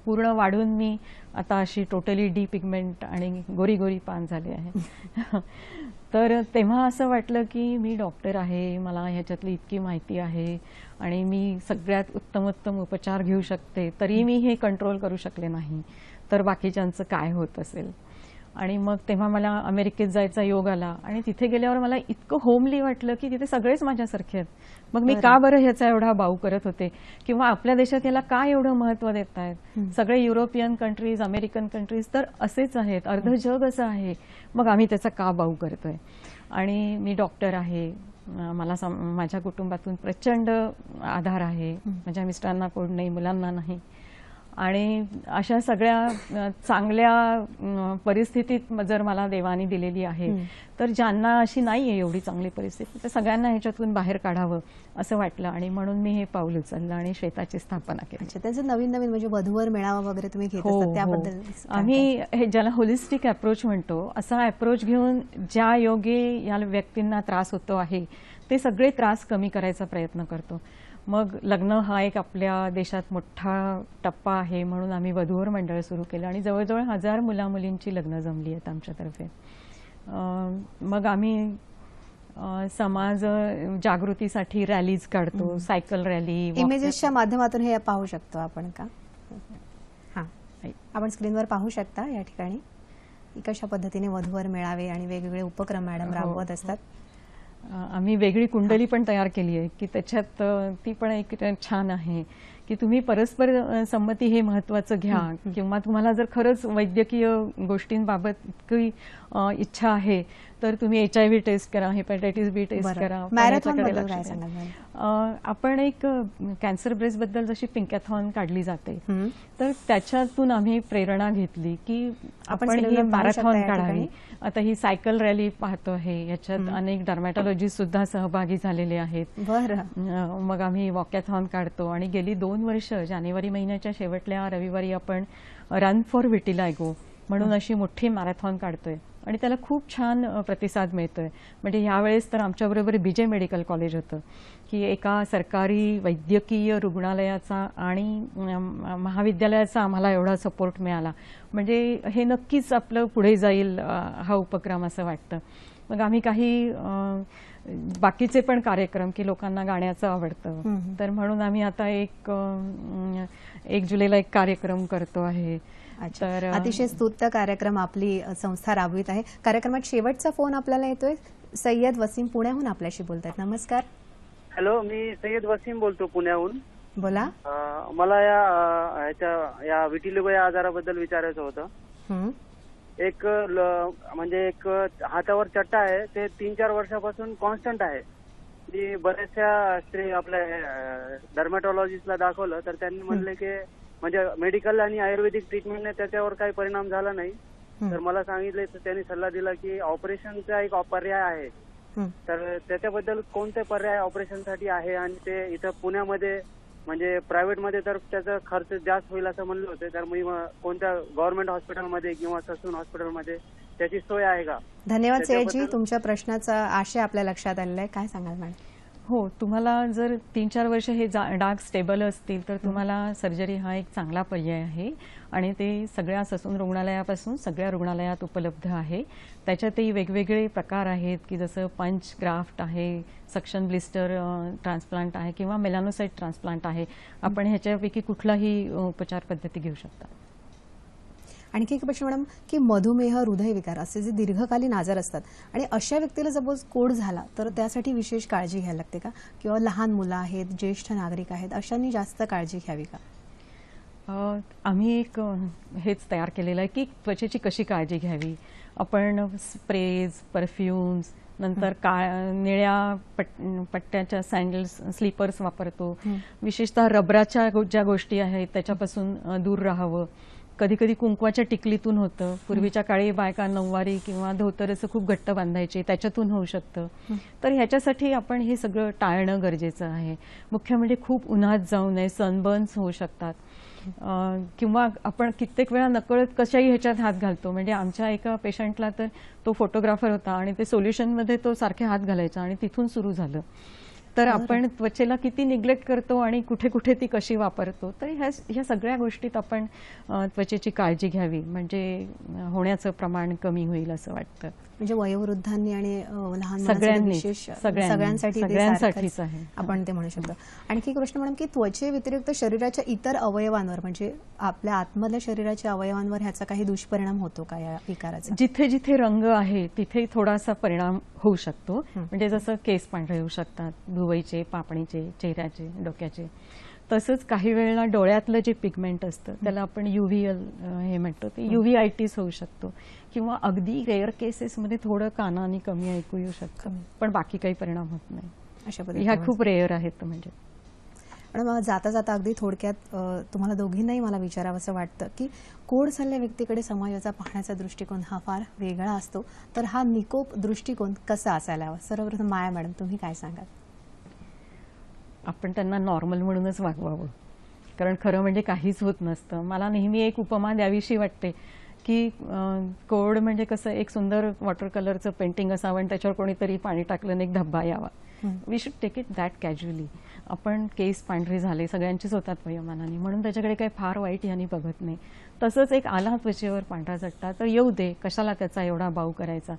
पूर्ण वाढून मी आता अशी टोटली डी पिगमेंट आणि गोरी गोरी पान झाले आहे. तर तेव्हा असं वाटलं की मी डॉक्टर आहे, मला ह्याच्यातली इतकी माहिती आहे आणि मी सगळ्यात उत्तमोत्तम उपचार घेऊ शकते, तरी मी हे कंट्रोल करू शकले नाही, तर बाकीच्यांचं काय होत असेल. आणि मग तेव्हा मला अमेरिकेत जायचा योग आला आणि तिथे गेल्यावर मला इतकं होमली वाटलं की तिथे सगळेच माझ्यासारखे आहेत. मग मी का बरं ह्याचा एवढा बाऊ करत होते किंवा आपल्या देशात याला काय एवढं महत्त्व देत आहेत. सगळे युरोपियन कंट्रीज, अमेरिकन कंट्रीज तर असेच आहेत, अर्ध जग असं आहे, मग आम्ही त्याचा का बाऊ करतोय. आणि मी डॉक्टर आहे, मला माझ्या कुटुंबातून प्रचंड आधार आहे, माझ्या मिस्टरांना कोड नाही, मुलांना नाही. आणि अशा सगळ्या चांगल्या परिस्थितीत जर मला देवाने दिलेली आहे, तर ज्यांना अशी नाही आहे एवढी चांगली परिस्थिती, तर सगळ्यांना ह्याच्यातून बाहेर काढावं असं वाटलं आणि म्हणून मी हे पाऊल उचललं आणि श्वेताची स्थापना केली. अच्छा, त्याचं नवीन नवीन म्हणजे वधूवर मेळावा वगैरे तुम्ही घेत असता, त्याबद्दल आम्ही हे ज्याला होलिस्टिक अप्रोच म्हणतो, असा अप्रोच घेऊन ज्या योगे या व्यक्तींना त्रास होतो आहे ते सगळे त्रास कमी करायचा प्रयत्न करतो. मग लग्न हा एक आपल्या देशात मोठा टप्पा आहे म्हणून आम्ही वधूवर मंडळ सुरू केलं आणि जवळजवळ 1000 मुला-मुलींची लग्न जमली आहेत आमच्यातर्फे. मग आम्ही समाज जागृतीसाठी रॅलीज काढतो, सायकल रॅली. इमेजेसच्या माध्यमातून हे पाहू शकतो आपण का? हां, आपण स्क्रीनवर पाहू शकता या ठिकाणी कशा पद्धतीने वधूवर मेळावे आणि वेगवेगळे उपक्रम मॅडम राबवत असतात. आम्ही वेगळी कुंडली पण तयार केली आहे की त्याच्यात ती पण एक छान आहे की तुम्ही परस्पर संमती हे महत्त्वाचं घ्या, किंवा तुम्हाला जर खरंच वैद्यकीय गोष्टींबाबत इतकी इच्छा आहे तर तुम्ही HIV टेस्ट करा, हेपॅटायटिस B टेस्ट करा. आपण एक कॅन्सर ब्रेस्ट बद्दल जशी पिंकॅथॉन काढली जाते, तर त्याच्यातून आम्ही प्रेरणा घेतली की आपण ही मॅरेथॉन काढावी. आता ही सायकल रॅली पाहतो आहे, याच्यात अनेक डर्मॅटॉलॉजिस्ट सुद्धा सहभागी झालेले आहेत. मग आम्ही वॉकॅथॉन काढतो आणि गेली 2 वर्ष जानेवारी महिन्याच्या शेवटल्या रविवारी आपण रन फॉर विटिलायगो म्हणून अशी मोठी मॅरेथॉन काढतोय आणि त्याला खूप छान प्रतिसाद मिळतोय. म्हणजे यावेळेस तर आमच्याबरोबर BJ मेडिकल कॉलेज होतं की एका सरकारी वैद्यकीय रुग्णालयाचा आणि महाविद्यालयाचा आम्हाला एवढा सपोर्ट मिळाला, म्हणजे हे नक्कीच आपलं पुढे जाईल हा उपक्रम असं वाटतं. मग आम्ही काही बाकीचे पण कार्यक्रम की लोकांना गाण्याचं आवडतं, तर म्हणून आम्ही आता 1 जुलैला एक कार्यक्रम करतो आहे. तर अतिशय स्तुत्य कार्यक्रम आपली संस्था राबवित आहे. कार्यक्रमात शेवटचा फोन आपल्याला येतोय. सय्यद वसीम पुण्याहून आपल्याशी बोलतायत. नमस्कार. हॅलो, मी सय्यद वसीम बोलतो पुण्याहून. बोला. मला या विटिलिगो या आजाराबद्दल विचारायचं होतं. म्हणजे एक हातावर चट्टा आहे, ते 3-4 वर्षापासून कॉन्स्टंट आहे. मी बऱ्याचशा स्त्री आपल्या डर्मॅटॉलॉजिस्टला दाखवलं तर त्यांनी म्हणले की म्हणजे मेडिकल आणि आयुर्वेदिक ट्रीटमेंटने त्याच्यावर काही परिणाम झाला नाही. तर मला सांगितले, तर त्यांनी सल्ला दिला की ऑपरेशनचा एक पर्याय आहे. तर त्याच्याबद्दल कोणते पर्याय ऑपरेशनसाठी आहे आणि ते इथं पुण्यामध्ये म्हणजे प्रायव्हेटमध्ये तर त्याचा खर्च जास्त होईल असं म्हणलं होतं, तर मी कोणत्या गव्हर्नमेंट हॉस्पिटलमध्ये किंवा ससून हॉस्पिटलमध्ये त्याची सोय आहे का? धन्यवाद सय्यदजी, तुमच्या प्रश्नाचा आशय आपल्या लक्षात आलेला आहे. काय सांगाल मॅडम? हो, तुम्हाला जर 3-4 वर्ष हे डाग स्टेबल असतील तर तुम्हाला सर्जरी हा एक चांगला पर्याय आहे आणि ते सगळ्या ससून रुग्णालयापासून सगळ्या रुग्णालयात उपलब्ध आहे. त्याच्यातही वेगवेगळे प्रकार आहेत की जसं पंच ग्राफ्ट आहे, सक्शन ब्लिस्टर ट्रान्सप्लांट आहे किंवा मेलानोसाइट ट्रान्सप्लांट आहे. आपण ह्याच्यापैकी कुठलाही उपचार पद्धती घेऊ शकता. आणखी एक प्रश्न मॅडम की मधुमेह, हृदयविकार असे जे दीर्घकालीन आजार असतात आणि अशा व्यक्तीला सपोज कोड झाला तर त्यासाठी विशेष काळजी घ्यायला लागते का, किंवा लहान मुलं आहेत, ज्येष्ठ नागरिक आहेत, अशांनी जास्त काळजी घ्यावी का? आम्ही एक हेच तयार केलेलं आहे की त्वचेची कशी काळजी घ्यावी. आपण स्प्रेज, परफ्युम्स, नंतर निळ्या पट्ट्याच्या सँडल्स, स्लीपर्स वापरतो. विशेषतः रबराच्या ज्या गोष्टी आहेत त्याच्यापासून दूर राहावं. कधी कधी कुंकवाच्या टिकलीतून होतं. पूर्वीच्या काळी बायका नऊवारी किंवा धोतर असं खूप घट्ट बांधायचे, त्याच्यातून होऊ शकतं. तर ह्याच्यासाठी आपण हे सगळं टाळणं गरजेचं आहे. मुख्य म्हणजे खूप उन्हात जाऊ नये, सनबर्न्स होऊ शकतात. किंवा आपण कित्येक वेळा नकळत कशाही ह्याच्यात हात घालतो. म्हणजे आमच्या एका पेशंटला तर तो फोटोग्राफर होता आणि ते सोल्युशनमध्ये तो सारखे हात घालायचा आणि तिथून सुरू झालं. तर आपण त्वचेला किती निग्लेक्ट करतो आणि कुठे कुठे ती कशी वापरतो. तर ह्या सगळ्या गोष्टीत आपण त्वचेची काळजी घ्यावी, म्हणजे होण्याचं प्रमाण कमी होईल असं वाटतं. म्हणजे वयोवृद्धांनी आणि लहान सगळ्यांसाठीच आहे आपण ते म्हणू शकतो. आणखी एक प्रश्न मॅडम की त्वचे व्यतिरिक्त शरीराच्या इतर अवयवांवर, म्हणजे आपल्या आतमधल्या शरीराच्या अवयवांवर ह्याचा काही दुष्परिणाम होतो का या विकाराचा? जिथे जिथे रंग आहे तिथे थोडासा परिणाम होऊ शकतो. म्हणजे जसं केस पांढरे होऊ शकतात, भुवईचे, पापणीचे, चेहऱ्याचे, डोक्याचे. तसंच काही वेळेला डोळ्यातलं जे पिगमेंट असतं त्याला आपण UVL हे म्हणतो, ते UVitis होऊ शकतो. किंवा अगदी रेअर केसेसमध्ये थोडं कानाने कमी ऐकू येऊ शकतं, पण बाकी काही परिणाम होत नाही. अशा ह्या खूप रेअर आहेत. म्हणजे पण जाता जाता अगदी थोडक्यात तुम्हाला दोघींनाही मला विचारावं असं वाटतं की कोड झालेल्या व्यक्तीकडे समाजाचा पाहण्याचा दृष्टिकोन हा फार वेगळा असतो. तर हा निकोप दृष्टिकोन कसा असायला हवा? सर्वप्रथम माया मॅडम, तुम्ही काय सांगाल? आपण त्यांना नॉर्मल म्हणूनच वागवावं, कारण खरं म्हणजे काहीच होत नसतं. मला नेहमी एक उपमा द्यावीशी वाटते की कोड म्हणजे कसं एक सुंदर वॉटर कलरचं पेंटिंग असावं आणि त्याच्यावर कोणीतरी पाणी टाकलं आणि एक धब्बा यावा. We should take it that casually. आपण केस पांढरे झाले, सगळ्यांचेच होतात वयोमानाने, म्हणून त्याच्याकडे काही फार वाईट यांनी बघत नाही. तसंच एक आला त्वचेवर पांढरा चट्टा तर येऊ दे, कशाला त्याचा एवढा बाऊ करायचा.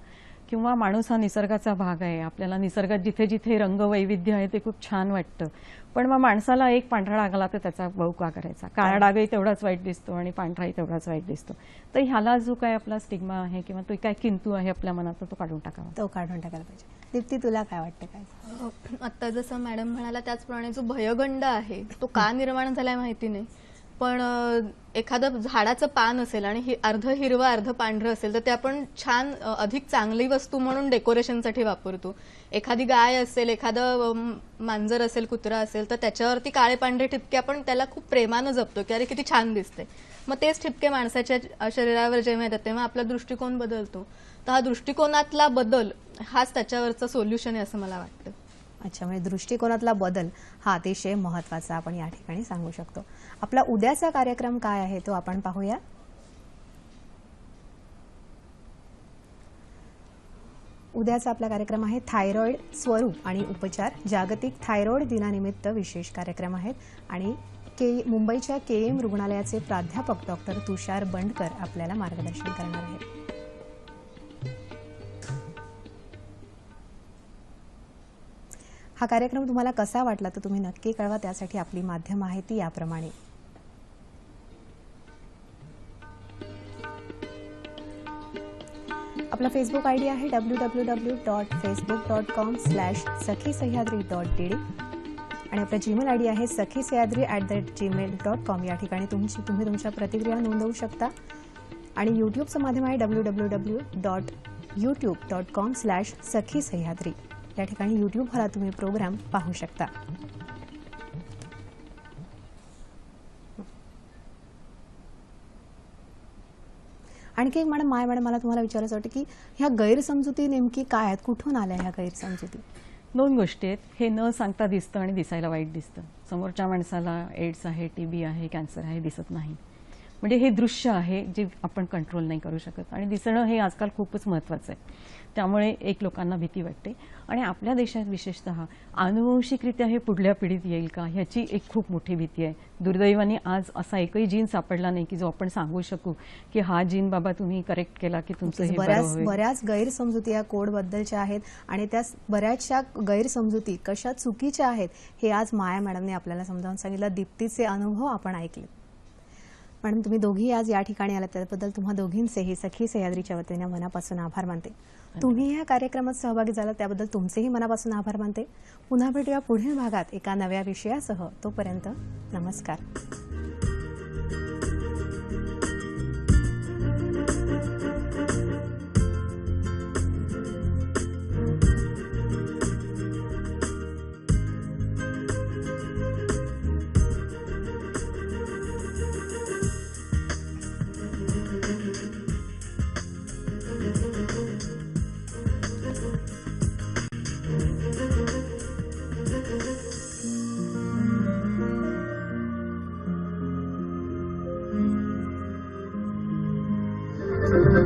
किंवा माणूस हा निसर्गाचा भाग आहे. आपल्याला निसर्गात जिथे जिथे रंगवैविध्य आहे ते खूप छान वाटतं. पण मग माणसाला एक पांढरा डाग आला तर त्याचा बाऊ का करायचा? काळा डागही तेवढाच वाईट दिसतो आणि पांढराही तेवढाच वाईट दिसतो. तर ह्याला जो काय आपला स्टिग्मा आहे किंवा तो काय किंतु आहे आपल्या मनात, तो काढून टाकावा. तो काढून टाकायला पाहिजे. दीप्ती, तुला काय वाटतं? काय आता जसं मॅडम म्हणाला त्याचप्रमाणे जो भयगंड आहे तो का निर्माण झालाय माहिती नाही, पण एखादं झाडाचं पान असेल आणि अर्ध हिरवं अर्ध पांढरं असेल तर ते आपण छान अधिक चांगली वस्तू म्हणून डेकोरेशनसाठी वापरतो. एखादी गाय असेल, एखादं मांजर असेल, कुत्रा असेल तर त्याच्यावरती काळे पांढरे ठिपके आपण त्याला खूप प्रेमानं जपतो की अरे किती छान दिसते. मग तेच ठिपके माणसाच्या शरीरावर जेव्हा येतात तेव्हा आपला दृष्टिकोन बदलतो. तर हा दृष्टिकोनातला बदल हाच त्याच्यावरचं सोल्युशन आहे असं मला वाटतं. अच्छा, म्हणजे दृष्टिकोनातला बदल हा अतिशय महत्त्वाचा आपण या ठिकाणी सांगू शकतो. आपला उद्याचा कार्यक्रम काय आहे तो आपण पाहूया. उद्याचा आपला कार्यक्रम आहे थायरॉइड स्वरूप आणि उपचार. जागतिक थायरॉइड दिनानिमित्त विशेष कार्यक्रम आहेत आणि मुंबईच्या KM रुग्णालयाचे प्राध्यापक डॉक्टर तुषार बंडकर आपल्याला मार्गदर्शन करणार आहेत. हा कार्यक्रम तुम्हाला कसा वाटला तर तुम्ही नक्की कळवा. त्यासाठी आपली माध्यम आहे ती याप्रमाणे. आपला फेसबुक ID आहे www.facebook.com/sakhisayadri.td आणि आपला जीमेल ID आहे sakhisayadri@gmail.com. या ठिकाणी तुम्ही तुमच्या प्रतिक्रिया नोंदवू शकता. आणि यूट्यूबचं माध्यम आहे www.youtube.com/sakhisayadri. या ठिकाणी यूट्यूबवर तुम्ही प्रोग्राम पाहू शकता. आणखी एक मॅडम, मला तुम्हाला विचारायचं वाटतं की ह्या गैरसमजुती नेमकी काय आहेत, कुठून आल्या ह्या गैरसमजुती? दोन गोष्टी आहेत. हे न सांगता दिसतं आणि दिसायला वाईट दिसतं. समोरच्या माणसाला एड्स आहे, TB आहे, कॅन्सर आहे, दिसत नाही. म्हणजे हे दृश्य आहे जे आपण कंट्रोल नाही करू शकत आणि दिसणं हे आजकाल खूपच महत्त्वाचं आहे. त्यामुळे एक लोकांना भीती वाटते आणि आपल्या देशात विशेषतः आनुवंशिकरित्या हे पुढल्या पिढीत येईल का ह्याची एक खूप मोठी भीती आहे. दुर्दैवाने आज असा एकही जीन सापडला नाही की जो आपण सांगू शकू की हा जीन बाबा तुम्ही करेक्ट केला की तुमचं हे बरं होईल. बऱ्याच गैरसमजुती या कोडबद्दलच्या आहेत आणि त्या बऱ्याचशा गैरसमजुती कशा चुकीच्या आहेत हे आज माया मॅडमने आपल्याला समजावून सांगितलं. दीप्तीचे अनुभव आपण ऐकले. मॅडम, तुम्ही दोघी आज या ठिकाणी आलात त्याबद्दल तुम्हा दोघींचेही सखी सह्याद्रीच्या वतीने मनापासून आभार मानते. तुम्ही या कार्यक्रमात सहभागी झालात त्याबद्दल तुमचेही मनापासून आभार मानते. पुन्हा भेटूया पुढील भागात एका नव्या विषयासह. तोपर्यंत नमस्कार. धन्यवाद.